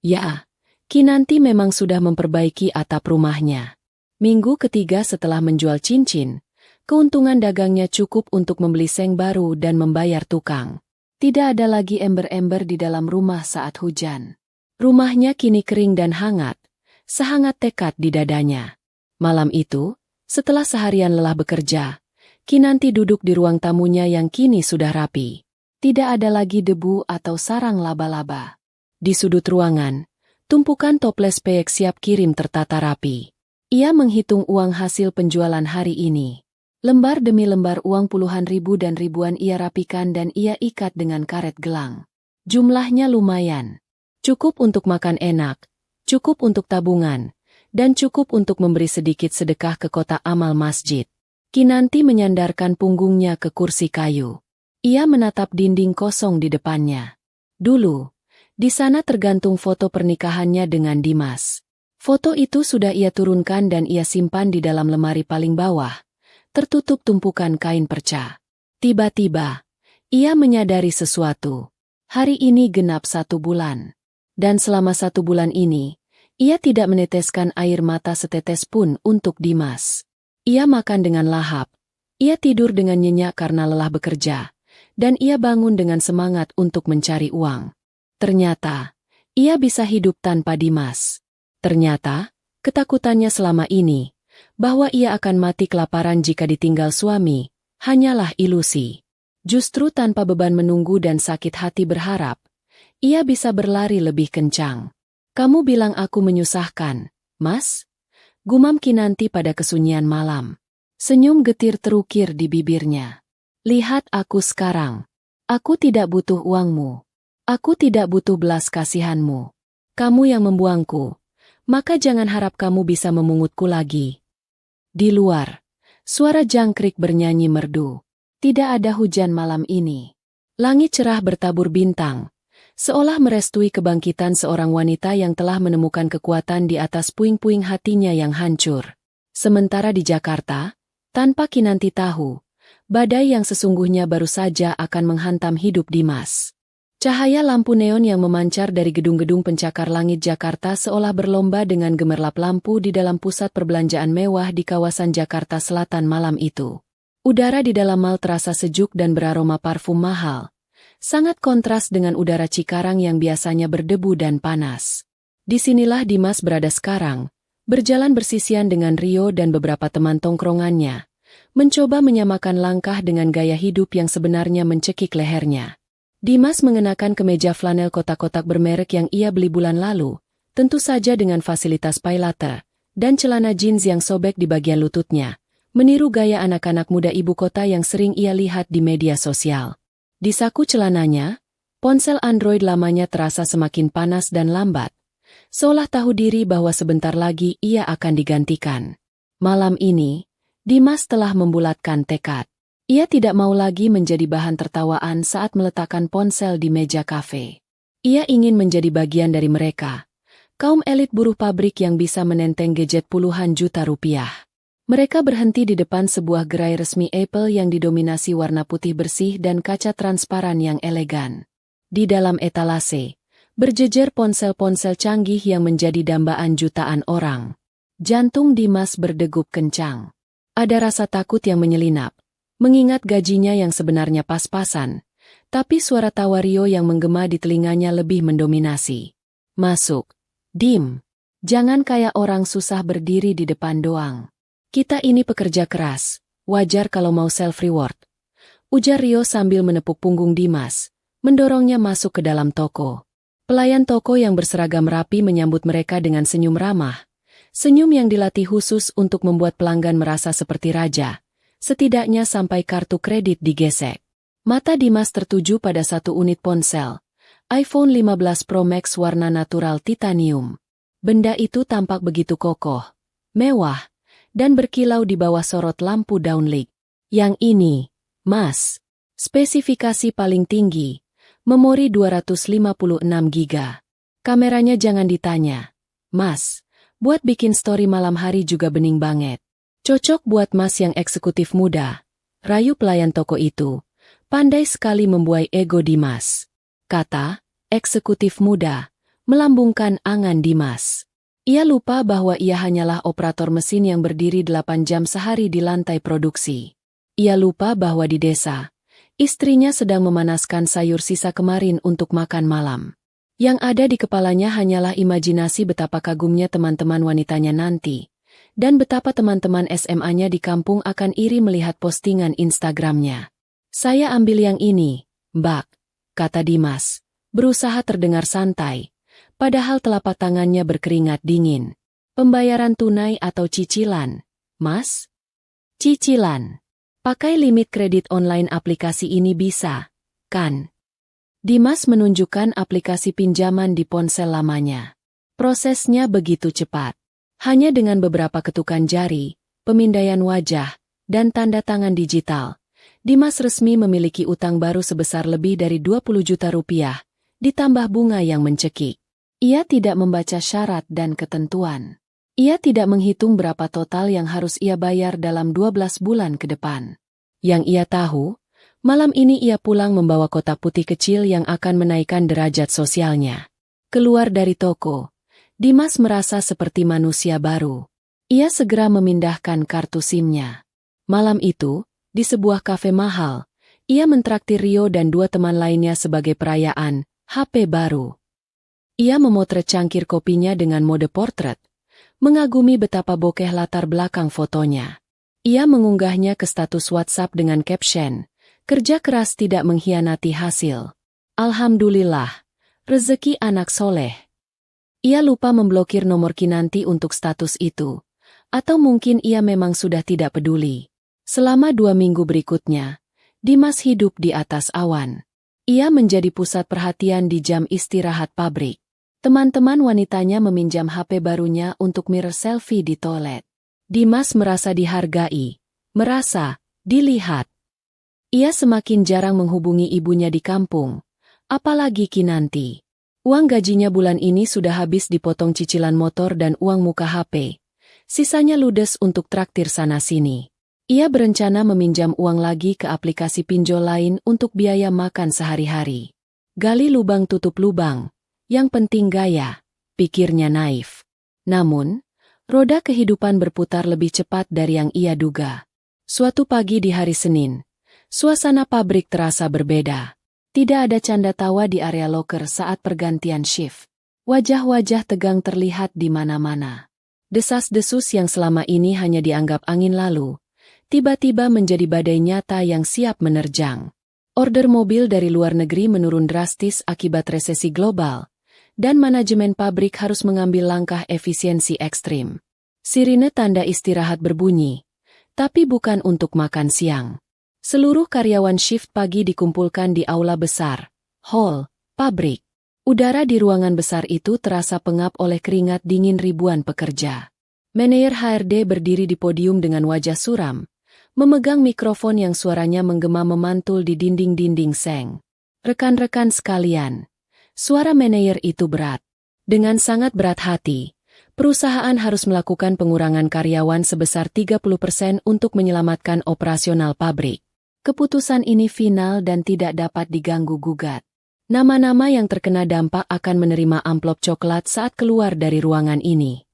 Ya. Kinanti memang sudah memperbaiki atap rumahnya. Minggu ketiga setelah menjual cincin, keuntungan dagangnya cukup untuk membeli seng baru dan membayar tukang. Tidak ada lagi ember-ember di dalam rumah saat hujan. Rumahnya kini kering dan hangat, sehangat tekad di dadanya. Malam itu, setelah seharian lelah bekerja, Kinanti duduk di ruang tamunya yang kini sudah rapi. Tidak ada lagi debu atau sarang laba-laba. Di sudut ruangan, tumpukan toples peyek siap kirim tertata rapi. Ia menghitung uang hasil penjualan hari ini. Lembar demi lembar uang puluhan ribu dan ribuan ia rapikan dan ia ikat dengan karet gelang. Jumlahnya lumayan. Cukup untuk makan enak, cukup untuk tabungan, dan cukup untuk memberi sedikit sedekah ke kotak amal masjid. Kinanti menyandarkan punggungnya ke kursi kayu. Ia menatap dinding kosong di depannya. Dulu, di sana tergantung foto pernikahannya dengan Dimas. Foto itu sudah ia turunkan dan ia simpan di dalam lemari paling bawah, tertutup tumpukan kain perca. Tiba-tiba, ia menyadari sesuatu. Hari ini genap 1 bulan. Dan selama 1 bulan ini, ia tidak meneteskan air mata setetes pun untuk Dimas. Ia makan dengan lahap. Ia tidur dengan nyenyak karena lelah bekerja. Dan ia bangun dengan semangat untuk mencari uang. Ternyata, ia bisa hidup tanpa Dimas. Ternyata, ketakutannya selama ini, bahwa ia akan mati kelaparan jika ditinggal suami, hanyalah ilusi. Justru tanpa beban menunggu dan sakit hati berharap, ia bisa berlari lebih kencang. Kamu bilang aku menyusahkan, Mas? Gumam Kinanti pada kesunyian malam. Senyum getir terukir di bibirnya. Lihat aku sekarang. Aku tidak butuh uangmu. Aku tidak butuh belas kasihanmu. Kamu yang membuangku, maka jangan harap kamu bisa memungutku lagi. Di luar, suara jangkrik bernyanyi merdu. Tidak ada hujan malam ini. Langit cerah bertabur bintang, seolah merestui kebangkitan seorang wanita yang telah menemukan kekuatan di atas puing-puing hatinya yang hancur. Sementara di Jakarta, tanpa Kinanti tahu, badai yang sesungguhnya baru saja akan menghantam hidup Dimas. Cahaya lampu neon yang memancar dari gedung-gedung pencakar langit Jakarta seolah berlomba dengan gemerlap lampu di dalam pusat perbelanjaan mewah di kawasan Jakarta Selatan malam itu. Udara di dalam mal terasa sejuk dan beraroma parfum mahal, sangat kontras dengan udara Cikarang yang biasanya berdebu dan panas. Disinilah Dimas berada sekarang, berjalan bersisian dengan Rio dan beberapa teman tongkrongannya, mencoba menyamakan langkah dengan gaya hidup yang sebenarnya mencekik lehernya. Dimas mengenakan kemeja flanel kotak-kotak bermerek yang ia beli bulan lalu, tentu saja dengan fasilitas pay-later, dan celana jeans yang sobek di bagian lututnya, meniru gaya anak-anak muda ibu kota yang sering ia lihat di media sosial. Di saku celananya, ponsel Android lamanya terasa semakin panas dan lambat, seolah tahu diri bahwa sebentar lagi ia akan digantikan. Malam ini, Dimas telah membulatkan tekad. Ia tidak mau lagi menjadi bahan tertawaan saat meletakkan ponsel di meja kafe. Ia ingin menjadi bagian dari mereka, kaum elit buruh pabrik yang bisa menenteng gadget puluhan juta rupiah. Mereka berhenti di depan sebuah gerai resmi Apple yang didominasi warna putih bersih dan kaca transparan yang elegan. Di dalam etalase, berjejer ponsel-ponsel canggih yang menjadi dambaan jutaan orang. Jantung Dimas berdegup kencang. Ada rasa takut yang menyelinap, mengingat gajinya yang sebenarnya pas-pasan, tapi suara tawa Rio yang menggema di telinganya lebih mendominasi. Masuk, Dim. Jangan kayak orang susah berdiri di depan doang. Kita ini pekerja keras, wajar kalau mau self-reward. Ujar Rio sambil menepuk punggung Dimas, mendorongnya masuk ke dalam toko. Pelayan toko yang berseragam rapi menyambut mereka dengan senyum ramah. Senyum yang dilatih khusus untuk membuat pelanggan merasa seperti raja. Setidaknya sampai kartu kredit digesek. Mata Dimas tertuju pada satu unit ponsel, iPhone 15 Pro Max warna natural titanium. Benda itu tampak begitu kokoh, mewah, dan berkilau di bawah sorot lampu downlight. Yang ini, Mas, spesifikasi paling tinggi, memori 256 GB. Kameranya jangan ditanya, Mas, buat bikin story malam hari juga bening banget. Cocok buat Mas yang eksekutif muda, rayu pelayan toko itu. Pandai sekali membuai ego Dimas. Kata, eksekutif muda, melambungkan angan Dimas. Ia lupa bahwa ia hanyalah operator mesin yang berdiri 8 jam sehari di lantai produksi. Ia lupa bahwa di desa, istrinya sedang memanaskan sayur sisa kemarin untuk makan malam. Yang ada di kepalanya hanyalah imajinasi betapa kagumnya teman-teman wanitanya nanti. Dan betapa teman-teman SMA-nya di kampung akan iri melihat postingan Instagramnya. Saya ambil yang ini, Mbak, kata Dimas, berusaha terdengar santai, padahal telapak tangannya berkeringat dingin. Pembayaran tunai atau cicilan, Mas? Cicilan. Pakai limit kredit online aplikasi ini bisa, kan? Dimas menunjukkan aplikasi pinjaman di ponsel lamanya. Prosesnya begitu cepat. Hanya dengan beberapa ketukan jari, pemindaian wajah, dan tanda tangan digital, Dimas resmi memiliki utang baru sebesar lebih dari 20 juta rupiah, ditambah bunga yang mencekik. Ia tidak membaca syarat dan ketentuan. Ia tidak menghitung berapa total yang harus ia bayar dalam 12 bulan ke depan. Yang ia tahu, malam ini ia pulang membawa kotak putih kecil yang akan menaikkan derajat sosialnya. Keluar dari toko, Dimas merasa seperti manusia baru. Ia segera memindahkan kartu SIM-nya. Malam itu, di sebuah kafe mahal, ia mentraktir Rio dan 2 teman lainnya sebagai perayaan HP baru. Ia memotret cangkir kopinya dengan mode portrait, mengagumi betapa bokeh latar belakang fotonya. Ia mengunggahnya ke status WhatsApp dengan caption, "Kerja keras tidak mengkhianati hasil. Alhamdulillah, rezeki anak soleh." Ia lupa memblokir nomor Kinanti untuk status itu. Atau mungkin ia memang sudah tidak peduli. Selama 2 minggu berikutnya, Dimas hidup di atas awan. Ia menjadi pusat perhatian di jam istirahat pabrik. Teman-teman wanitanya meminjam HP barunya untuk mirror selfie di toilet. Dimas merasa dihargai, merasa dilihat. Ia semakin jarang menghubungi ibunya di kampung, apalagi Kinanti. Uang gajinya bulan ini sudah habis dipotong cicilan motor dan uang muka HP. Sisanya ludes untuk traktir sana-sini. Ia berencana meminjam uang lagi ke aplikasi pinjol lain untuk biaya makan sehari-hari. Gali lubang tutup lubang, yang penting gaya, pikirnya naif. Namun, roda kehidupan berputar lebih cepat dari yang ia duga. Suatu pagi di hari Senin, suasana pabrik terasa berbeda. Tidak ada canda tawa di area loker saat pergantian shift. Wajah-wajah tegang terlihat di mana-mana. Desas-desus yang selama ini hanya dianggap angin lalu, tiba-tiba menjadi badai nyata yang siap menerjang. Order mobil dari luar negeri menurun drastis akibat resesi global, dan manajemen pabrik harus mengambil langkah efisiensi ekstrim. Sirine tanda istirahat berbunyi, tapi bukan untuk makan siang. Seluruh karyawan shift pagi dikumpulkan di aula besar, hall, pabrik. Udara di ruangan besar itu terasa pengap oleh keringat dingin ribuan pekerja. Manajer HRD berdiri di podium dengan wajah suram, memegang mikrofon yang suaranya menggema memantul di dinding-dinding seng. Rekan-rekan sekalian, suara manajer itu berat. Dengan sangat berat hati, perusahaan harus melakukan pengurangan karyawan sebesar 30% untuk menyelamatkan operasional pabrik. Keputusan ini final dan tidak dapat diganggu-gugat. Nama-nama yang terkena dampak akan menerima amplop coklat saat keluar dari ruangan ini.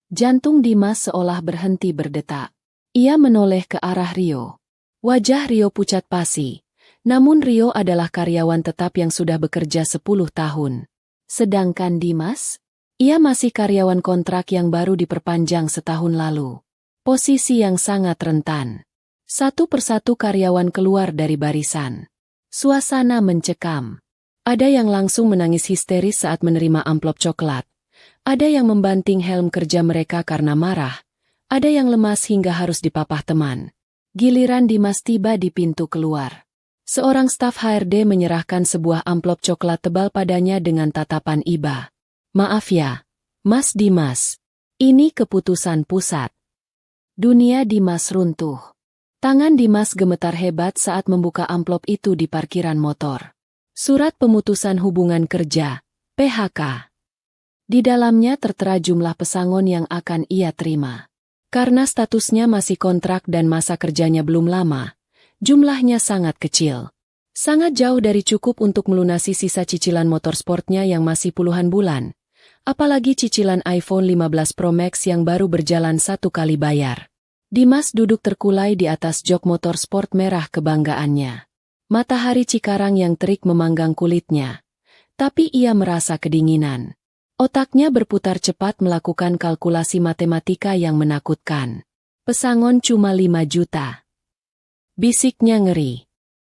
Jantung Dimas seolah berhenti berdetak. Ia menoleh ke arah Rio. Wajah Rio pucat pasi, namun Rio adalah karyawan tetap yang sudah bekerja 10 tahun. Sedangkan Dimas? Ia masih karyawan kontrak yang baru diperpanjang setahun lalu. Posisi yang sangat rentan. Satu persatu karyawan keluar dari barisan. Suasana mencekam. Ada yang langsung menangis histeris saat menerima amplop coklat. Ada yang membanting helm kerja mereka karena marah. Ada yang lemas hingga harus dipapah teman. Giliran Dimas tiba di pintu keluar. Seorang staf HRD menyerahkan sebuah amplop coklat tebal padanya dengan tatapan iba. Maaf ya, Mas Dimas. Ini keputusan pusat. Dunia Dimas runtuh. Tangan Dimas gemetar hebat saat membuka amplop itu di parkiran motor. Surat pemutusan hubungan kerja, PHK. Di dalamnya tertera jumlah pesangon yang akan ia terima. Karena statusnya masih kontrak dan masa kerjanya belum lama, jumlahnya sangat kecil. Sangat jauh dari cukup untuk melunasi sisa cicilan motor sportnya yang masih puluhan bulan. Apalagi cicilan iPhone 15 Pro Max yang baru berjalan 1 kali bayar. Dimas duduk terkulai di atas jok motor sport merah kebanggaannya. Matahari Cikarang yang terik memanggang kulitnya. Tapi ia merasa kedinginan. Otaknya berputar cepat melakukan kalkulasi matematika yang menakutkan. Pesangon cuma 5 juta. Bisiknya ngeri.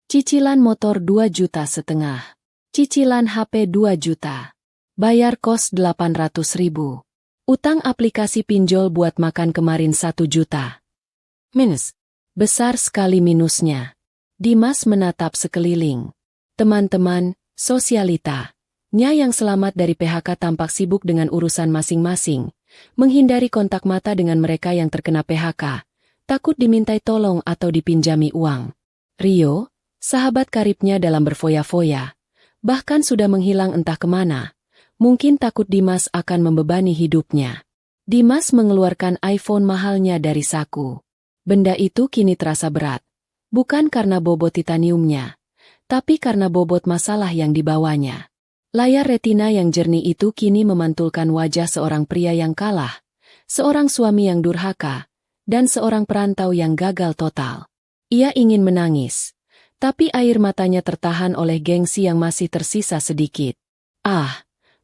Cicilan motor 2,5 juta. Cicilan HP 2 juta. Bayar kos 800.000. Utang aplikasi pinjol buat makan kemarin 1 juta. Minus. Besar sekali minusnya. Dimas menatap sekeliling. Teman-teman, sosialita. Nya yang selamat dari PHK tampak sibuk dengan urusan masing-masing, menghindari kontak mata dengan mereka yang terkena PHK, takut dimintai tolong atau dipinjami uang. Rio, sahabat karibnya dalam berfoya-foya, bahkan sudah menghilang entah kemana, mungkin takut Dimas akan membebani hidupnya. Dimas mengeluarkan iPhone mahalnya dari saku. Benda itu kini terasa berat, bukan karena bobot titaniumnya, tapi karena bobot masalah yang dibawanya. Layar retina yang jernih itu kini memantulkan wajah seorang pria yang kalah, seorang suami yang durhaka, dan seorang perantau yang gagal total. Ia ingin menangis, tapi air matanya tertahan oleh gengsi yang masih tersisa sedikit.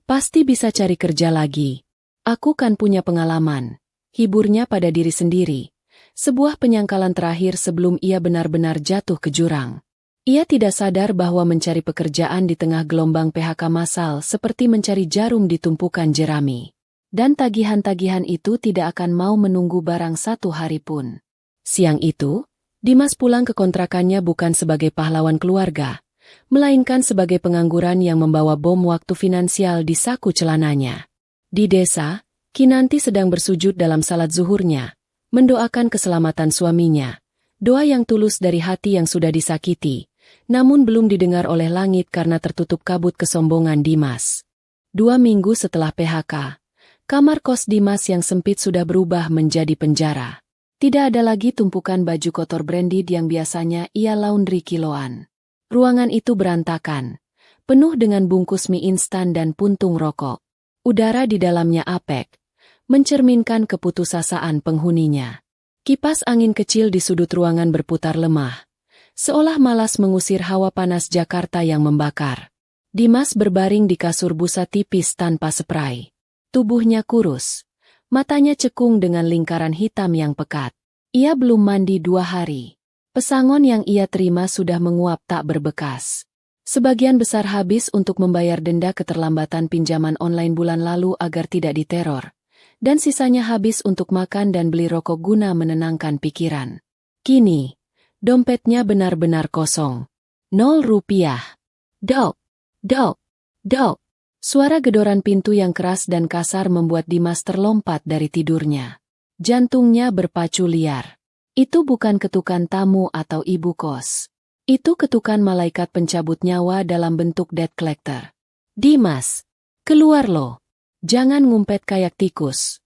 Pasti bisa cari kerja lagi. Aku kan punya pengalaman. Hiburnya pada diri sendiri. Sebuah penyangkalan terakhir sebelum ia benar-benar jatuh ke jurang. Ia tidak sadar bahwa mencari pekerjaan di tengah gelombang PHK massal seperti mencari jarum di tumpukan jerami. Dan tagihan-tagihan itu tidak akan mau menunggu barang 1 hari pun. Siang itu, Dimas pulang ke kontrakannya bukan sebagai pahlawan keluarga, melainkan sebagai pengangguran yang membawa bom waktu finansial di saku celananya. Di desa, Kinanti sedang bersujud dalam salat zuhurnya, mendoakan keselamatan suaminya. Doa yang tulus dari hati yang sudah disakiti, namun belum didengar oleh langit karena tertutup kabut kesombongan Dimas. 2 minggu setelah PHK, kamar kos Dimas yang sempit sudah berubah menjadi penjara. Tidak ada lagi tumpukan baju kotor branded yang biasanya ia laundry kiloan. Ruangan itu berantakan, penuh dengan bungkus mie instan dan puntung rokok. Udara di dalamnya apek, mencerminkan keputusasaan penghuninya. Kipas angin kecil di sudut ruangan berputar lemah, seolah malas mengusir hawa panas Jakarta yang membakar. Dimas berbaring di kasur busa tipis tanpa spray. Tubuhnya kurus, matanya cekung dengan lingkaran hitam yang pekat. Ia belum mandi 2 hari. Pesangon yang ia terima sudah menguap tak berbekas. Sebagian besar habis untuk membayar denda keterlambatan pinjaman online bulan lalu agar tidak diteror. Dan sisanya habis untuk makan dan beli rokok guna menenangkan pikiran. Kini, dompetnya benar-benar kosong. 0 rupiah. Dok, dok, dok. Suara gedoran pintu yang keras dan kasar membuat Dimas terlompat dari tidurnya. Jantungnya berpacu liar. Itu bukan ketukan tamu atau ibu kos. Itu ketukan malaikat pencabut nyawa dalam bentuk debt collector. Dimas, keluar lo. Jangan ngumpet kayak tikus.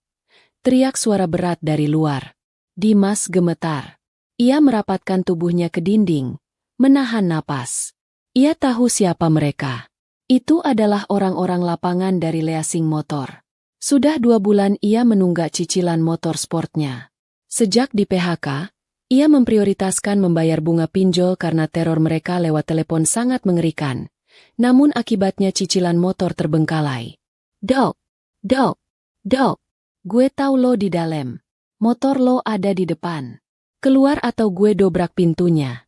Teriak suara berat dari luar. Dimas gemetar. Ia merapatkan tubuhnya ke dinding, menahan napas. Ia tahu siapa mereka. Itu adalah orang-orang lapangan dari leasing motor. Sudah 2 bulan ia menunggak cicilan motor sportnya. Sejak di PHK, ia memprioritaskan membayar bunga pinjol karena teror mereka lewat telepon sangat mengerikan. Namun akibatnya cicilan motor terbengkalai. Dok, dok, dok, gue tahu lo di dalam. Motor lo ada di depan. Keluar atau gue dobrak pintunya.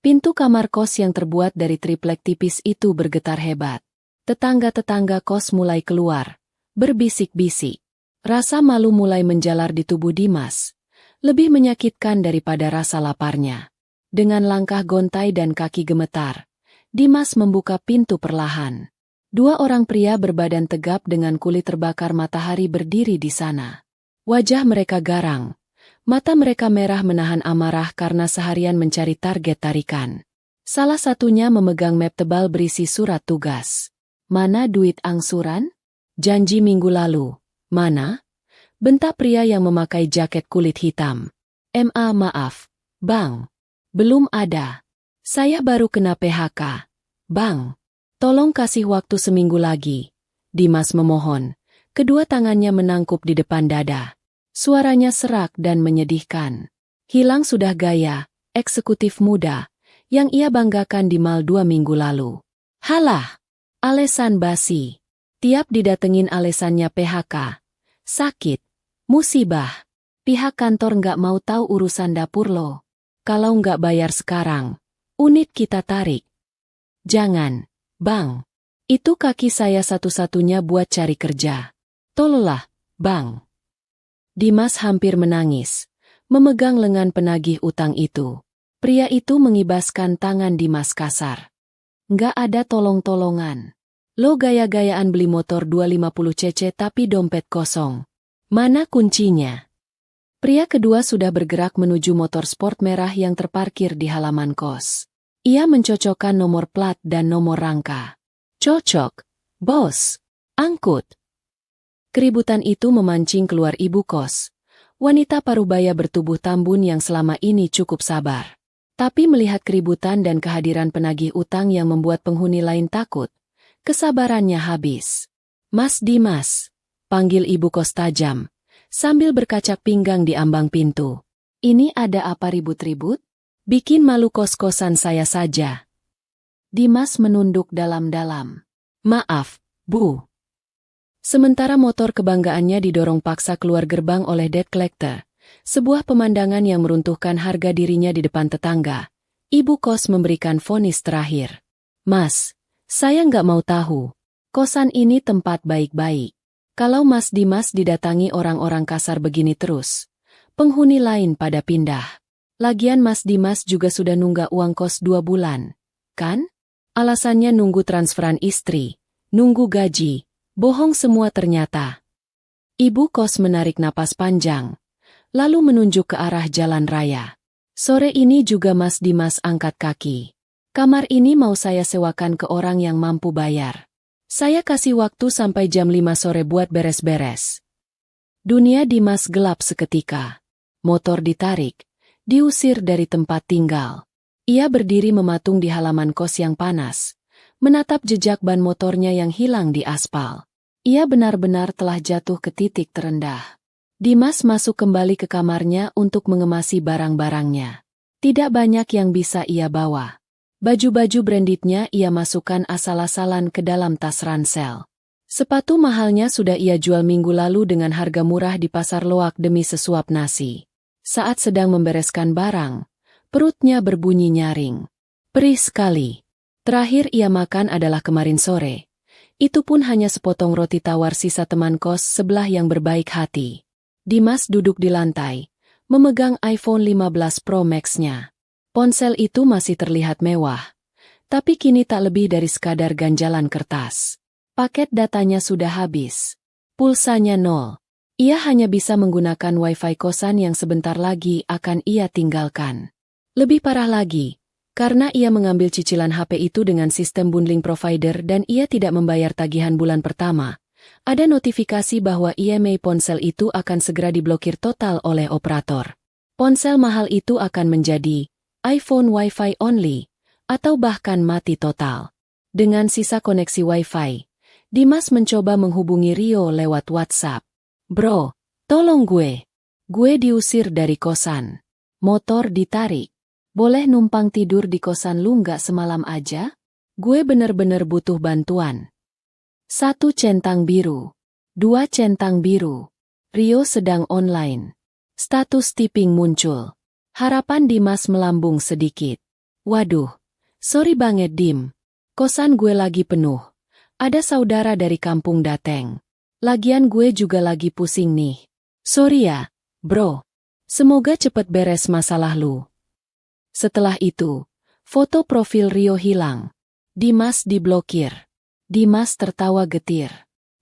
Pintu kamar kos yang terbuat dari triplek tipis itu bergetar hebat. Tetangga-tetangga kos mulai keluar, berbisik-bisik. Rasa malu mulai menjalar di tubuh Dimas, lebih menyakitkan daripada rasa laparnya. Dengan langkah gontai dan kaki gemetar, Dimas membuka pintu perlahan. 2 orang pria berbadan tegap dengan kulit terbakar matahari berdiri di sana. Wajah mereka garang. Mata mereka merah menahan amarah karena seharian mencari target tarikan. Salah satunya memegang map tebal berisi surat tugas. Mana duit angsuran? Janji minggu lalu. Mana? Bentak pria yang memakai jaket kulit hitam. Maaf, Bang. Belum ada. Saya baru kena PHK. Bang, tolong kasih waktu seminggu lagi. Dimas memohon. Kedua tangannya menangkup di depan dada. Suaranya serak dan menyedihkan. Hilang sudah gaya, eksekutif muda, yang ia banggakan di mal 2 minggu lalu. Halah, alesan basi. Tiap didatengin alesannya PHK. Sakit, musibah. Pihak kantor nggak mau tahu urusan dapur lo. Kalau nggak bayar sekarang, unit kita tarik. Jangan, Bang. Itu kaki saya satu-satunya buat cari kerja. Tolonglah, Bang. Dimas hampir menangis, memegang lengan penagih utang itu. Pria itu mengibaskan tangan Dimas kasar. Nggak ada tolong-tolongan. Lo gaya-gayaan beli motor 250 cc tapi dompet kosong. Mana kuncinya? Pria kedua sudah bergerak menuju motor sport merah yang terparkir di halaman kos. Ia mencocokkan nomor plat dan nomor rangka. Cocok, bos. Angkut. Keributan itu memancing keluar ibu kos. Wanita parubaya bertubuh tambun yang selama ini cukup sabar. Tapi melihat keributan dan kehadiran penagih utang yang membuat penghuni lain takut, kesabarannya habis. Mas Dimas, panggil ibu kos tajam, sambil berkacak pinggang di ambang pintu. Ini ada apa ribut-ribut? Bikin malu kos-kosan saya saja. Dimas menunduk dalam-dalam. Maaf, Bu. Sementara motor kebanggaannya didorong paksa keluar gerbang oleh debt collector, sebuah pemandangan yang meruntuhkan harga dirinya di depan tetangga. Ibu kos memberikan vonis terakhir. Mas, saya nggak mau tahu. Kosan ini tempat baik-baik. Kalau Mas Dimas didatangi orang-orang kasar begini terus, penghuni lain pada pindah. Lagian Mas Dimas juga sudah nunggak uang kos 2 bulan, kan? Alasannya nunggu transferan istri, nunggu gaji, bohong semua ternyata. Ibu kos menarik napas panjang, lalu menunjuk ke arah jalan raya. Sore ini juga Mas Dimas angkat kaki. Kamar ini mau saya sewakan ke orang yang mampu bayar. Saya kasih waktu sampai jam 5 sore buat beres-beres. Dunia Dimas gelap seketika. Motor ditarik, diusir dari tempat tinggal. Ia berdiri mematung di halaman kos yang panas, menatap jejak ban motornya yang hilang di aspal. Ia benar-benar telah jatuh ke titik terendah. Dimas masuk kembali ke kamarnya untuk mengemasi barang-barangnya. Tidak banyak yang bisa ia bawa. Baju-baju brandednya ia masukkan asal-asalan ke dalam tas ransel. Sepatu mahalnya sudah ia jual minggu lalu dengan harga murah di pasar loak demi sesuap nasi. Saat sedang membereskan barang, perutnya berbunyi nyaring. Perih sekali. Terakhir ia makan adalah kemarin sore. Itu pun hanya sepotong roti tawar sisa teman kos sebelah yang berbaik hati. Dimas duduk di lantai, memegang iPhone 15 Pro Max-nya. Ponsel itu masih terlihat mewah, tapi kini tak lebih dari sekadar ganjalan kertas. Paket datanya sudah habis. Pulsanya nol. Ia hanya bisa menggunakan wifi kosan yang sebentar lagi akan ia tinggalkan. Lebih parah lagi, karena ia mengambil cicilan HP itu dengan sistem bundling provider dan ia tidak membayar tagihan bulan pertama, ada notifikasi bahwa IMEI ponsel itu akan segera diblokir total oleh operator. Ponsel mahal itu akan menjadi iPhone Wi-Fi only, atau bahkan mati total. Dengan sisa koneksi Wi-Fi, Dimas mencoba menghubungi Rio lewat WhatsApp. Bro, tolong gue. Gue diusir dari kosan. Motor ditarik. Boleh numpang tidur di kosan lu nggak semalam aja? Gue bener-bener butuh bantuan. 1 centang biru. 2 centang biru. Rio sedang online. Status tipping muncul. Harapan Dimas melambung sedikit. Waduh, sorry banget Dim. Kosan gue lagi penuh. Ada saudara dari kampung dateng. Lagian gue juga lagi pusing nih. Sorry ya, bro. Semoga cepet beres masalah lu. Setelah itu, foto profil Rio hilang. Dimas diblokir. Dimas tertawa getir.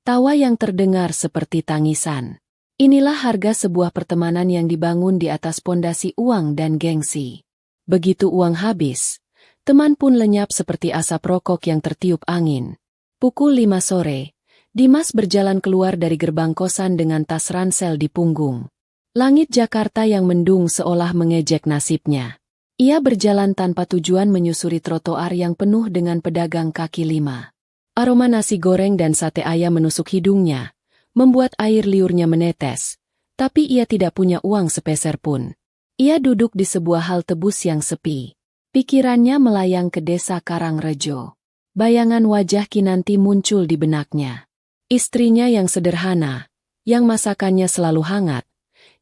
Tawa yang terdengar seperti tangisan. Inilah harga sebuah pertemanan yang dibangun di atas pondasi uang dan gengsi. Begitu uang habis, teman pun lenyap seperti asap rokok yang tertiup angin. Pukul 5 sore, Dimas berjalan keluar dari gerbang kosan dengan tas ransel di punggung. Langit Jakarta yang mendung seolah mengejek nasibnya. Ia berjalan tanpa tujuan menyusuri trotoar yang penuh dengan pedagang kaki lima. Aroma nasi goreng dan sate ayam menusuk hidungnya, membuat air liurnya menetes, tapi ia tidak punya uang sepeser pun. Ia duduk di sebuah halte bus yang sepi. Pikirannya melayang ke desa Karangrejo. Bayangan wajah Kinanti muncul di benaknya. Istrinya yang sederhana, yang masakannya selalu hangat,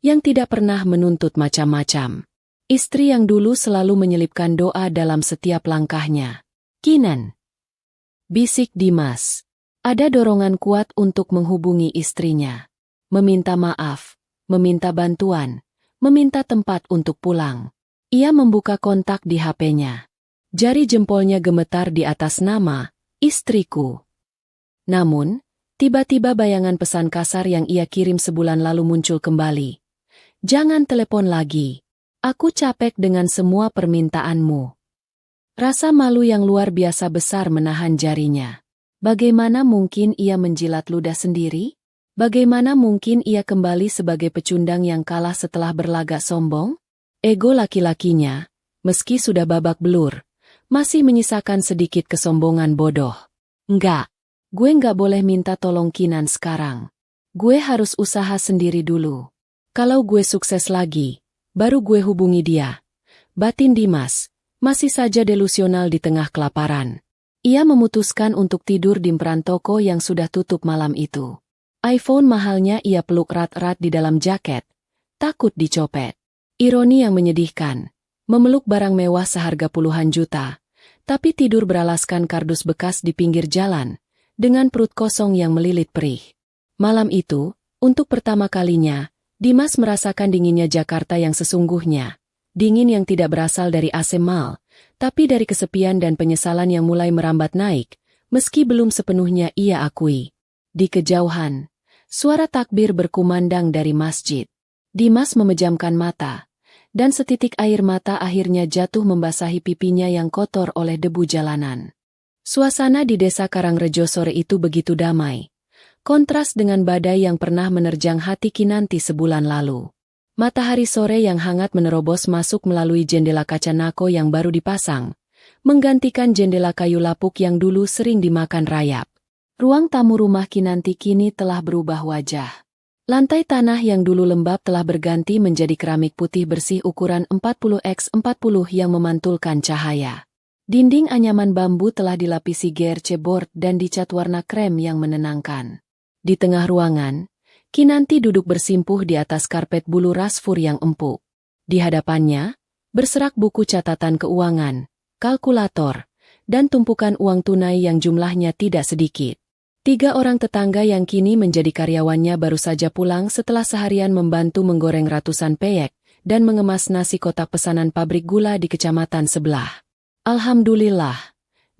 yang tidak pernah menuntut macam-macam. Istri yang dulu selalu menyelipkan doa dalam setiap langkahnya. Kinan. Bisik Dimas. Ada dorongan kuat untuk menghubungi istrinya. Meminta maaf, meminta bantuan, meminta tempat untuk pulang. Ia membuka kontak di HP-nya. Jari jempolnya gemetar di atas nama, istriku. Namun, tiba-tiba bayangan pesan kasar yang ia kirim sebulan lalu muncul kembali. Jangan telepon lagi. Aku capek dengan semua permintaanmu. Rasa malu yang luar biasa besar menahan jarinya. Bagaimana mungkin ia menjilat ludah sendiri? Bagaimana mungkin ia kembali sebagai pecundang yang kalah setelah berlagak sombong? Ego laki-lakinya, meski sudah babak belur, masih menyisakan sedikit kesombongan bodoh. Enggak. Gue nggak boleh minta tolong Kinan sekarang. Gue harus usaha sendiri dulu. Kalau gue sukses lagi, baru gue hubungi dia. Batin Dimas, masih saja delusional di tengah kelaparan. Ia memutuskan untuk tidur di emperan toko yang sudah tutup malam itu. iPhone mahalnya ia peluk erat-erat di dalam jaket, takut dicopet. Ironi yang menyedihkan, memeluk barang mewah seharga puluhan juta, tapi tidur beralaskan kardus bekas di pinggir jalan, dengan perut kosong yang melilit perih. Malam itu, untuk pertama kalinya, Dimas merasakan dinginnya Jakarta yang sesungguhnya. Dingin yang tidak berasal dari AC mal, tapi dari kesepian dan penyesalan yang mulai merambat naik, meski belum sepenuhnya ia akui. Di kejauhan, suara takbir berkumandang dari masjid. Dimas memejamkan mata, dan setitik air mata akhirnya jatuh membasahi pipinya yang kotor oleh debu jalanan. Suasana di desa Karangrejo sore itu begitu damai. Kontras dengan badai yang pernah menerjang hati Kinanti sebulan lalu. Matahari sore yang hangat menerobos masuk melalui jendela kaca nako yang baru dipasang, menggantikan jendela kayu lapuk yang dulu sering dimakan rayap. Ruang tamu rumah Kinanti kini telah berubah wajah. Lantai tanah yang dulu lembab telah berganti menjadi keramik putih bersih ukuran 40x40 yang memantulkan cahaya. Dinding anyaman bambu telah dilapisi GRC board dan dicat warna krem yang menenangkan. Di tengah ruangan, Kinanti duduk bersimpuh di atas karpet bulu rasfur yang empuk. Di hadapannya, berserak buku catatan keuangan, kalkulator, dan tumpukan uang tunai yang jumlahnya tidak sedikit. 3 orang tetangga yang kini menjadi karyawannya baru saja pulang setelah seharian membantu menggoreng ratusan peyek dan mengemas nasi kotak pesanan pabrik gula di kecamatan sebelah. Alhamdulillah,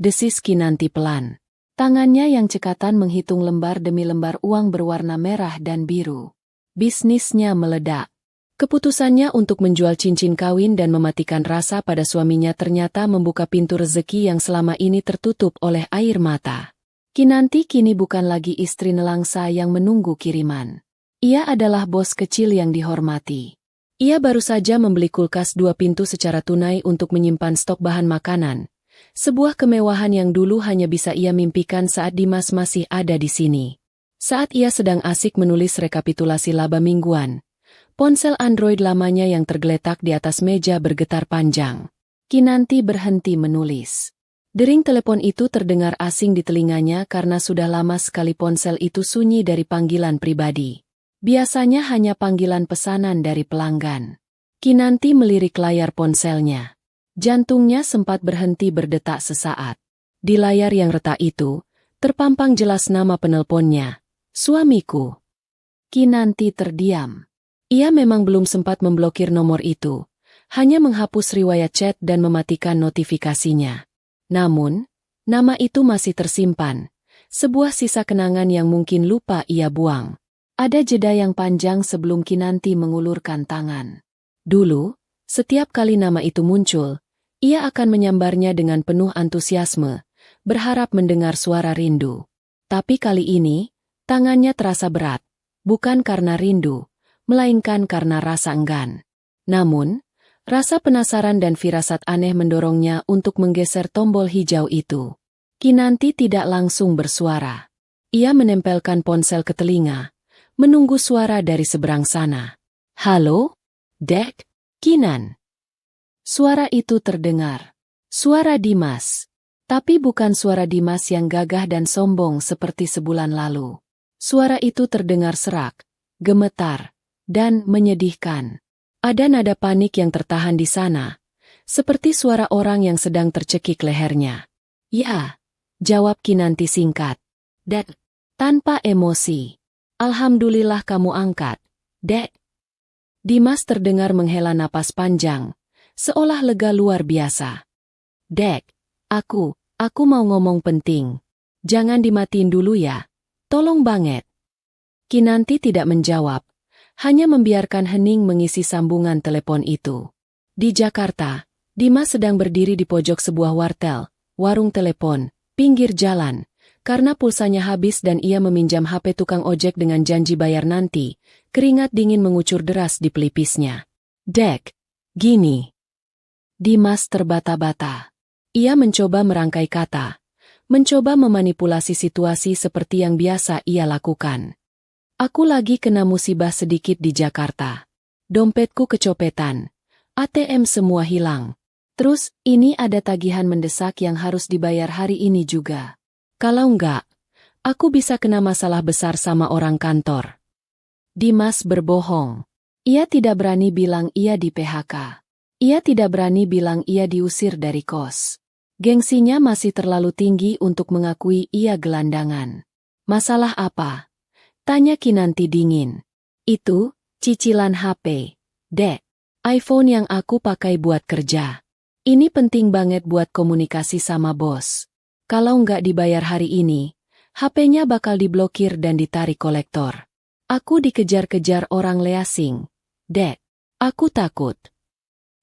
desis Kinanti pelan. Tangannya yang cekatan menghitung lembar demi lembar uang berwarna merah dan biru. Bisnisnya meledak. Keputusannya untuk menjual cincin kawin dan mematikan rasa pada suaminya ternyata membuka pintu rezeki yang selama ini tertutup oleh air mata. Kinanti kini bukan lagi istri nelangsa yang menunggu kiriman. Ia adalah bos kecil yang dihormati. Ia baru saja membeli kulkas 2 pintu secara tunai untuk menyimpan stok bahan makanan. Sebuah kemewahan yang dulu hanya bisa ia mimpikan saat Dimas masih ada di sini. Saat ia sedang asik menulis rekapitulasi laba mingguan, ponsel Android lamanya yang tergeletak di atas meja bergetar panjang. Kinanti berhenti menulis. Dering telepon itu terdengar asing di telinganya karena sudah lama sekali ponsel itu sunyi dari panggilan pribadi. Biasanya hanya panggilan pesanan dari pelanggan. Kinanti melirik layar ponselnya. Jantungnya sempat berhenti berdetak sesaat. Di layar yang retak itu, terpampang jelas nama penelponnya, suamiku. Kinanti terdiam. Ia memang belum sempat memblokir nomor itu, hanya menghapus riwayat chat dan mematikan notifikasinya. Namun, nama itu masih tersimpan, sebuah sisa kenangan yang mungkin lupa ia buang. Ada jeda yang panjang sebelum Kinanti mengulurkan tangan. Dulu, setiap kali nama itu muncul, ia akan menyambarnya dengan penuh antusiasme, berharap mendengar suara rindu. Tapi kali ini, tangannya terasa berat, bukan karena rindu, melainkan karena rasa enggan. Namun, rasa penasaran dan firasat aneh mendorongnya untuk menggeser tombol hijau itu. Kinanti tidak langsung bersuara. Ia menempelkan ponsel ke telinga, menunggu suara dari seberang sana. Halo? Dek? Kinan? Suara itu terdengar. Suara Dimas. Tapi bukan suara Dimas yang gagah dan sombong seperti sebulan lalu. Suara itu terdengar serak, gemetar, dan menyedihkan. Ada nada panik yang tertahan di sana, seperti suara orang yang sedang tercekik lehernya. Ya, jawab Kinanti singkat. Dek, tanpa emosi. Alhamdulillah kamu angkat, Dek. Dimas terdengar menghela napas panjang, seolah lega luar biasa. Dek, aku mau ngomong penting. Jangan dimatiin dulu ya. Tolong banget. Kinanti tidak menjawab, hanya membiarkan hening mengisi sambungan telepon itu. Di Jakarta, Dimas sedang berdiri di pojok sebuah wartel, warung telepon, pinggir jalan, karena pulsanya habis dan ia meminjam HP tukang ojek dengan janji bayar nanti. Keringat dingin mengucur deras di pelipisnya. Dek, gini. Dimas terbata-bata. Ia mencoba merangkai kata, mencoba memanipulasi situasi seperti yang biasa ia lakukan. Aku lagi kena musibah sedikit di Jakarta. Dompetku kecopetan. ATM semua hilang. Terus, ini ada tagihan mendesak yang harus dibayar hari ini juga. Kalau enggak, aku bisa kena masalah besar sama orang kantor. Dimas berbohong. Ia tidak berani bilang ia di PHK. Ia tidak berani bilang ia diusir dari kos. Gengsinya masih terlalu tinggi untuk mengakui ia gelandangan. Masalah apa? Tanya Kinanti dingin. Itu, cicilan HP. Dek. iPhone yang aku pakai buat kerja. Ini penting banget buat komunikasi sama bos. Kalau nggak dibayar hari ini, HP-nya bakal diblokir dan ditarik kolektor. Aku dikejar-kejar orang leasing. Dek, aku takut.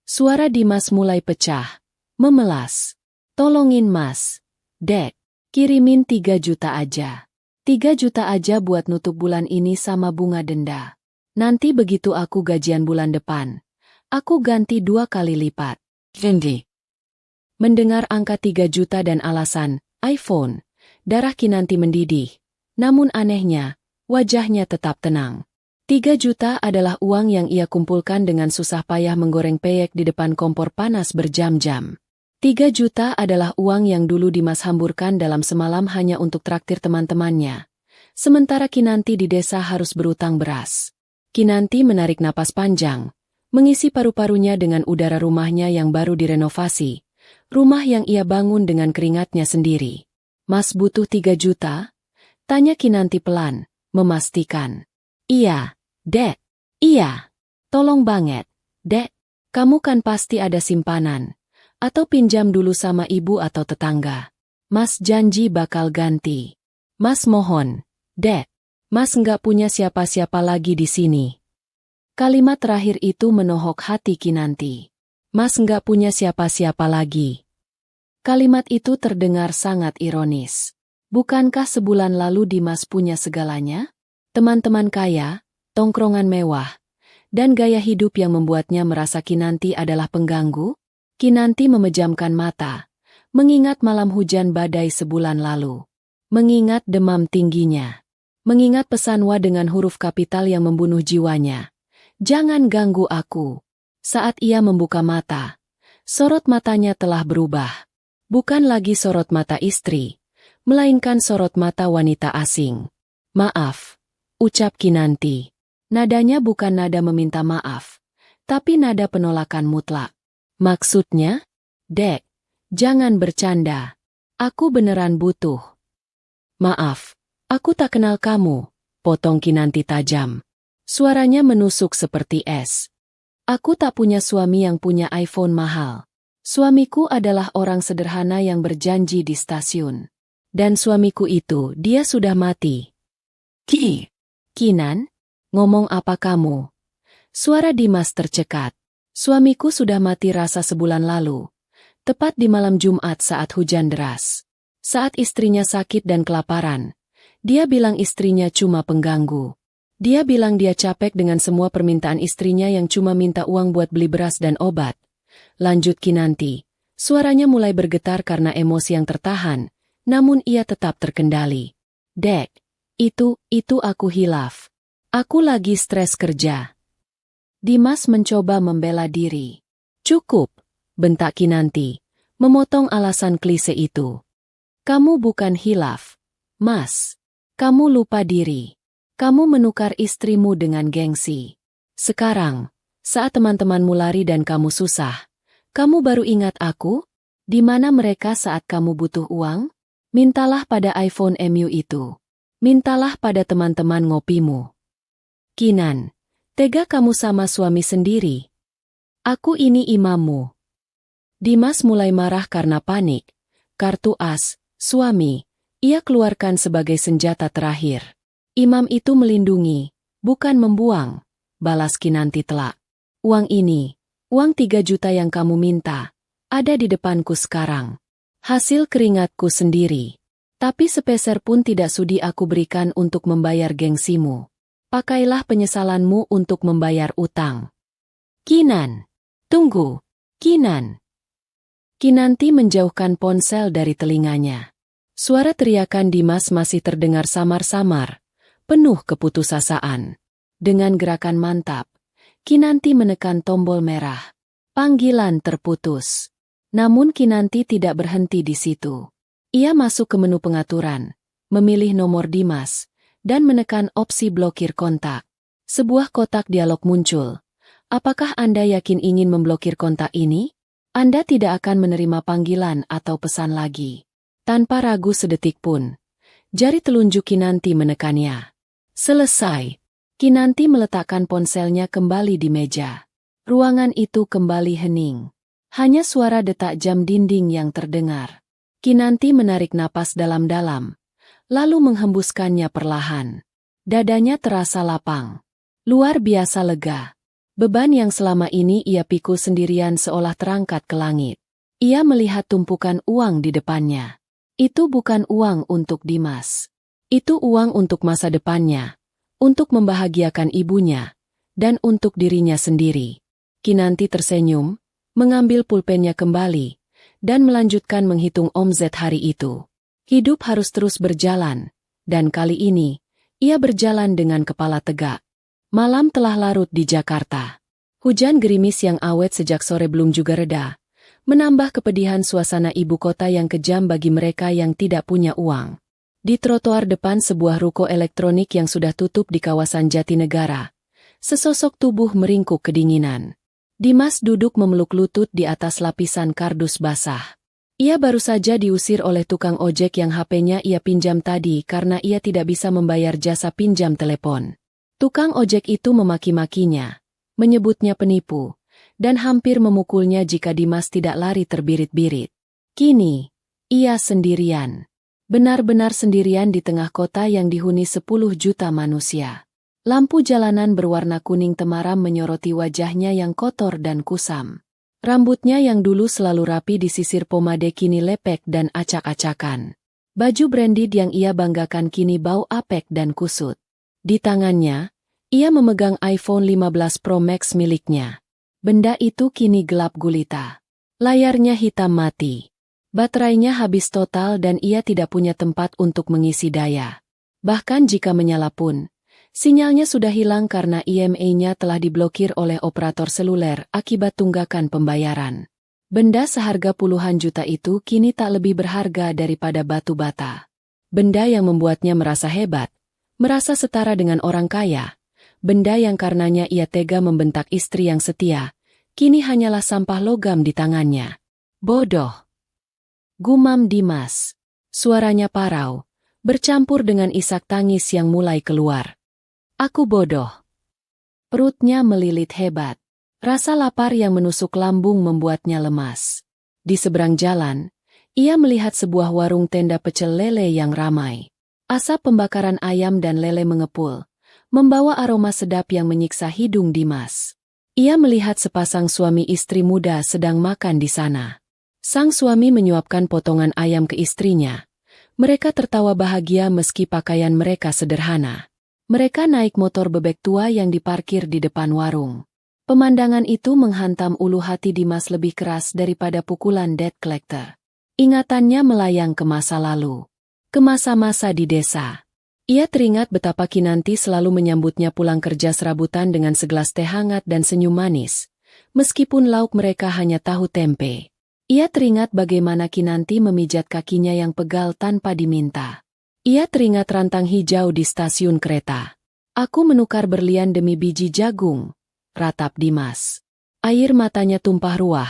Suara Dimas mulai pecah, memelas. Tolongin mas. Dek, kirimin 3 juta aja. 3 juta aja buat nutup bulan ini sama bunga denda. Nanti begitu aku gajian bulan depan, aku ganti 2 kali lipat. Fendi. Mendengar angka 3 juta dan alasan, iPhone, darah Kinanti mendidih. Namun anehnya, wajahnya tetap tenang. 3 juta adalah uang yang ia kumpulkan dengan susah payah menggoreng peyek di depan kompor panas berjam-jam. 3 juta adalah uang yang dulu Dimas hamburkan dalam semalam hanya untuk traktir teman-temannya. Sementara Kinanti di desa harus berutang beras. Kinanti menarik napas panjang, mengisi paru-parunya dengan udara rumahnya yang baru direnovasi, rumah yang ia bangun dengan keringatnya sendiri. Mas butuh 3 juta? Tanya Kinanti pelan, memastikan. Iya, Dek. Iya. Tolong banget, Dek. Kamu kan pasti ada simpanan. Atau pinjam dulu sama ibu atau tetangga. Mas janji bakal ganti. Mas mohon, Dek. Mas nggak punya siapa-siapa lagi di sini. Kalimat terakhir itu menohok hati Kinanti. Mas nggak punya siapa-siapa lagi. Kalimat itu terdengar sangat ironis. Bukankah sebulan lalu Dimas punya segalanya? Teman-teman kaya, tongkrongan mewah, dan gaya hidup yang membuatnya merasa Kinanti adalah pengganggu? Kinanti memejamkan mata, mengingat malam hujan badai sebulan lalu. Mengingat demam tingginya. Mengingat pesan Wa dengan huruf kapital yang membunuh jiwanya. Jangan ganggu aku. Saat ia membuka mata, sorot matanya telah berubah. Bukan lagi sorot mata istri, melainkan sorot mata wanita asing. Maaf, ucap Kinanti. Nadanya bukan nada meminta maaf, tapi nada penolakan mutlak. Maksudnya? Dek, jangan bercanda. Aku beneran butuh. Maaf. Aku tak kenal kamu, potong Kinanti tajam. Suaranya menusuk seperti es. Aku tak punya suami yang punya iPhone mahal. Suamiku adalah orang sederhana yang berjanji di stasiun. Dan suamiku itu, dia sudah mati. Kinan? Ngomong apa kamu? Suara Dimas tercekat. Suamiku sudah mati rasa sebulan lalu. Tepat di malam Jumat saat hujan deras. Saat istrinya sakit dan kelaparan. Dia bilang istrinya cuma pengganggu. Dia bilang dia capek dengan semua permintaan istrinya yang cuma minta uang buat beli beras dan obat. Lanjut Kinanti. Suaranya mulai bergetar karena emosi yang tertahan, namun ia tetap terkendali. Dek, itu aku hilaf. Aku lagi stres kerja. Dimas mencoba membela diri. Cukup, bentak Kinanti, memotong alasan klise itu. Kamu bukan hilaf, Mas. Kamu lupa diri. Kamu menukar istrimu dengan gengsi. Sekarang, saat teman-temanmu lari dan kamu susah, kamu baru ingat aku? Di mana mereka saat kamu butuh uang? Mintalah pada iPhone MU itu. Mintalah pada teman-teman ngopimu. Kinan, tega kamu sama suami sendiri. Aku ini imammu. Dimas mulai marah karena panik. Kartu as, suami. Ia keluarkan sebagai senjata terakhir. Imam itu melindungi, bukan membuang. Balas Kinanti telak. Uang ini, uang 3 juta yang kamu minta, ada di depanku sekarang. Hasil keringatku sendiri. Tapi sepeser pun tidak sudi aku berikan untuk membayar gengsimu. Pakailah penyesalanmu untuk membayar utang. Kinan. Tunggu. Kinan. Kinanti menjauhkan ponsel dari telinganya. Suara teriakan Dimas masih terdengar samar-samar, penuh keputusasaan. Dengan gerakan mantap, Kinanti menekan tombol merah. Panggilan terputus. Namun Kinanti tidak berhenti di situ. Ia masuk ke menu pengaturan, memilih nomor Dimas, dan menekan opsi blokir kontak. Sebuah kotak dialog muncul. Apakah Anda yakin ingin memblokir kontak ini? Anda tidak akan menerima panggilan atau pesan lagi. Tanpa ragu sedetik pun, jari telunjuk Kinanti menekannya. Selesai. Kinanti meletakkan ponselnya kembali di meja. Ruangan itu kembali hening. Hanya suara detak jam dinding yang terdengar. Kinanti menarik napas dalam-dalam, lalu menghembuskannya perlahan. Dadanya terasa lapang. Luar biasa lega. Beban yang selama ini ia pikul sendirian seolah terangkat ke langit. Ia melihat tumpukan uang di depannya. Itu bukan uang untuk Dimas. Itu uang untuk masa depannya, untuk membahagiakan ibunya, dan untuk dirinya sendiri. Kinanti tersenyum, mengambil pulpennya kembali, dan melanjutkan menghitung omzet hari itu. Hidup harus terus berjalan, dan kali ini, ia berjalan dengan kepala tegak. Malam telah larut di Jakarta. Hujan gerimis yang awet sejak sore belum juga reda, menambah kepedihan suasana ibu kota yang kejam bagi mereka yang tidak punya uang. Di trotoar depan sebuah ruko elektronik yang sudah tutup di kawasan Jatinegara, sesosok tubuh meringkuk kedinginan. Dimas duduk memeluk lutut di atas lapisan kardus basah. Ia baru saja diusir oleh tukang ojek yang HP-nya ia pinjam tadi karena ia tidak bisa membayar jasa pinjam telepon. Tukang ojek itu memaki-makinya, menyebutnya penipu, dan hampir memukulnya jika Dimas tidak lari terbirit-birit. Kini, ia sendirian. Benar-benar sendirian di tengah kota yang dihuni 10 juta manusia. Lampu jalanan berwarna kuning temaram menyoroti wajahnya yang kotor dan kusam. Rambutnya yang dulu selalu rapi disisir pomade kini lepek dan acak-acakan. Baju branded yang ia banggakan kini bau apek dan kusut. Di tangannya, ia memegang iPhone 15 Pro Max miliknya. Benda itu kini gelap gulita. Layarnya hitam mati. Baterainya habis total dan ia tidak punya tempat untuk mengisi daya. Bahkan jika menyala pun, sinyalnya sudah hilang karena IMEI-nya telah diblokir oleh operator seluler akibat tunggakan pembayaran. Benda seharga puluhan juta itu kini tak lebih berharga daripada batu bata. Benda yang membuatnya merasa hebat, merasa setara dengan orang kaya. Benda yang karenanya ia tega membentak istri yang setia, kini hanyalah sampah logam di tangannya. Bodoh. Gumam Dimas. Suaranya parau, bercampur dengan isak tangis yang mulai keluar. Aku bodoh. Perutnya melilit hebat. Rasa lapar yang menusuk lambung membuatnya lemas. Di seberang jalan, ia melihat sebuah warung tenda pecel lele yang ramai. Asap pembakaran ayam dan lele mengepul, membawa aroma sedap yang menyiksa hidung Dimas. Ia melihat sepasang suami istri muda sedang makan di sana. Sang suami menyuapkan potongan ayam ke istrinya. Mereka tertawa bahagia meski pakaian mereka sederhana. Mereka naik motor bebek tua yang diparkir di depan warung. Pemandangan itu menghantam ulu hati Dimas lebih keras daripada pukulan debt collector. Ingatannya melayang ke masa lalu. Ke masa-masa di desa. Ia teringat betapa Kinanti selalu menyambutnya pulang kerja serabutan dengan segelas teh hangat dan senyum manis. Meskipun lauk mereka hanya tahu tempe. Ia teringat bagaimana Kinanti memijat kakinya yang pegal tanpa diminta. Ia teringat rantang hijau di stasiun kereta. Aku menukar berlian demi biji jagung, ratap Dimas. Air matanya tumpah ruah,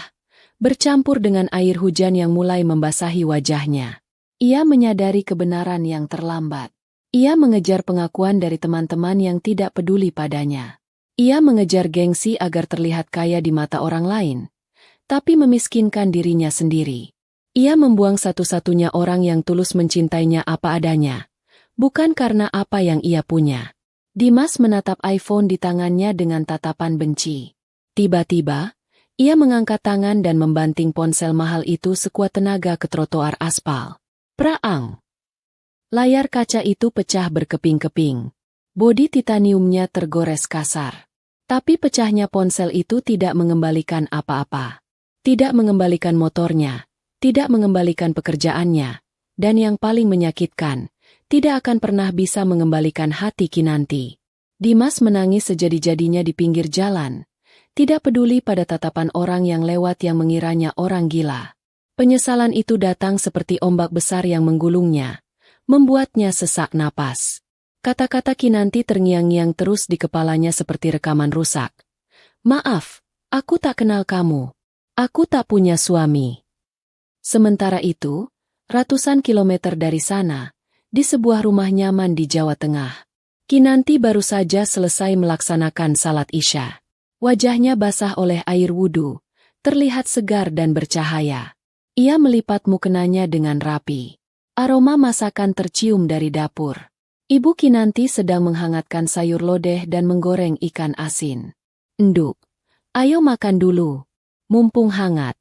bercampur dengan air hujan yang mulai membasahi wajahnya. Ia menyadari kebenaran yang terlambat. Ia mengejar pengakuan dari teman-teman yang tidak peduli padanya. Ia mengejar gengsi agar terlihat kaya di mata orang lain, tapi memiskinkan dirinya sendiri. Ia membuang satu-satunya orang yang tulus mencintainya apa adanya, bukan karena apa yang ia punya. Dimas menatap iPhone di tangannya dengan tatapan benci. Tiba-tiba, ia mengangkat tangan dan membanting ponsel mahal itu sekuat tenaga ke trotoar aspal. Praang! Layar kaca itu pecah berkeping-keping. Bodi titaniumnya tergores kasar. Tapi pecahnya ponsel itu tidak mengembalikan apa-apa. Tidak mengembalikan motornya. Tidak mengembalikan pekerjaannya, dan yang paling menyakitkan, tidak akan pernah bisa mengembalikan hati Kinanti. Dimas menangis sejadi-jadinya di pinggir jalan, tidak peduli pada tatapan orang yang lewat yang mengiranya orang gila. Penyesalan itu datang seperti ombak besar yang menggulungnya, membuatnya sesak napas. Kata-kata Kinanti terngiang-ngiang terus di kepalanya seperti rekaman rusak. Maaf, aku tak kenal kamu. Aku tak punya suami. Sementara itu, ratusan kilometer dari sana, di sebuah rumah nyaman di Jawa Tengah, Kinanti baru saja selesai melaksanakan salat Isya. Wajahnya basah oleh air wudhu, terlihat segar dan bercahaya. Ia melipat mukenanya dengan rapi. Aroma masakan tercium dari dapur. Ibu Kinanti sedang menghangatkan sayur lodeh dan menggoreng ikan asin. "Enduk, ayo makan dulu. Mumpung hangat,"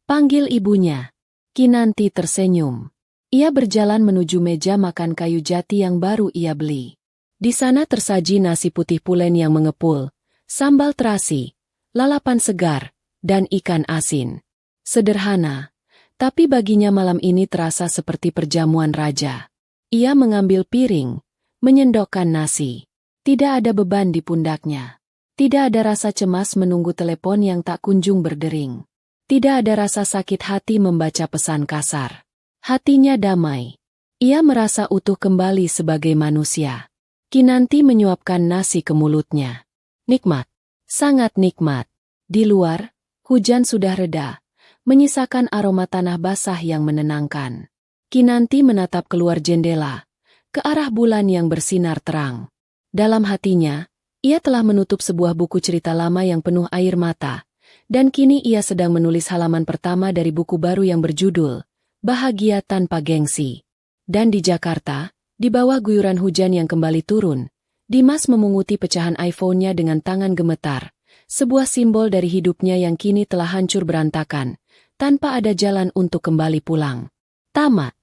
panggil ibunya. Kinanti tersenyum. Ia berjalan menuju meja makan kayu jati yang baru ia beli. Di sana tersaji nasi putih pulen yang mengepul, sambal terasi, lalapan segar, dan ikan asin. Sederhana, tapi baginya malam ini terasa seperti perjamuan raja. Ia mengambil piring, menyendokkan nasi. Tidak ada beban di pundaknya. Tidak ada rasa cemas menunggu telepon yang tak kunjung berdering. Tidak ada rasa sakit hati membaca pesan kasar. Hatinya damai. Ia merasa utuh kembali sebagai manusia. Kinanti menyuapkan nasi ke mulutnya. Nikmat. Sangat nikmat. Di luar, hujan sudah reda, menyisakan aroma tanah basah yang menenangkan. Kinanti menatap keluar jendela, ke arah bulan yang bersinar terang. Dalam hatinya, ia telah menutup sebuah buku cerita lama yang penuh air mata, dan kini ia sedang menulis halaman pertama dari buku baru yang berjudul Bahagia Tanpa Gengsi. Dan di Jakarta, di bawah guyuran hujan yang kembali turun, Dimas memunguti pecahan iPhone-nya dengan tangan gemetar, sebuah simbol dari hidupnya yang kini telah hancur berantakan, tanpa ada jalan untuk kembali pulang. Tamat.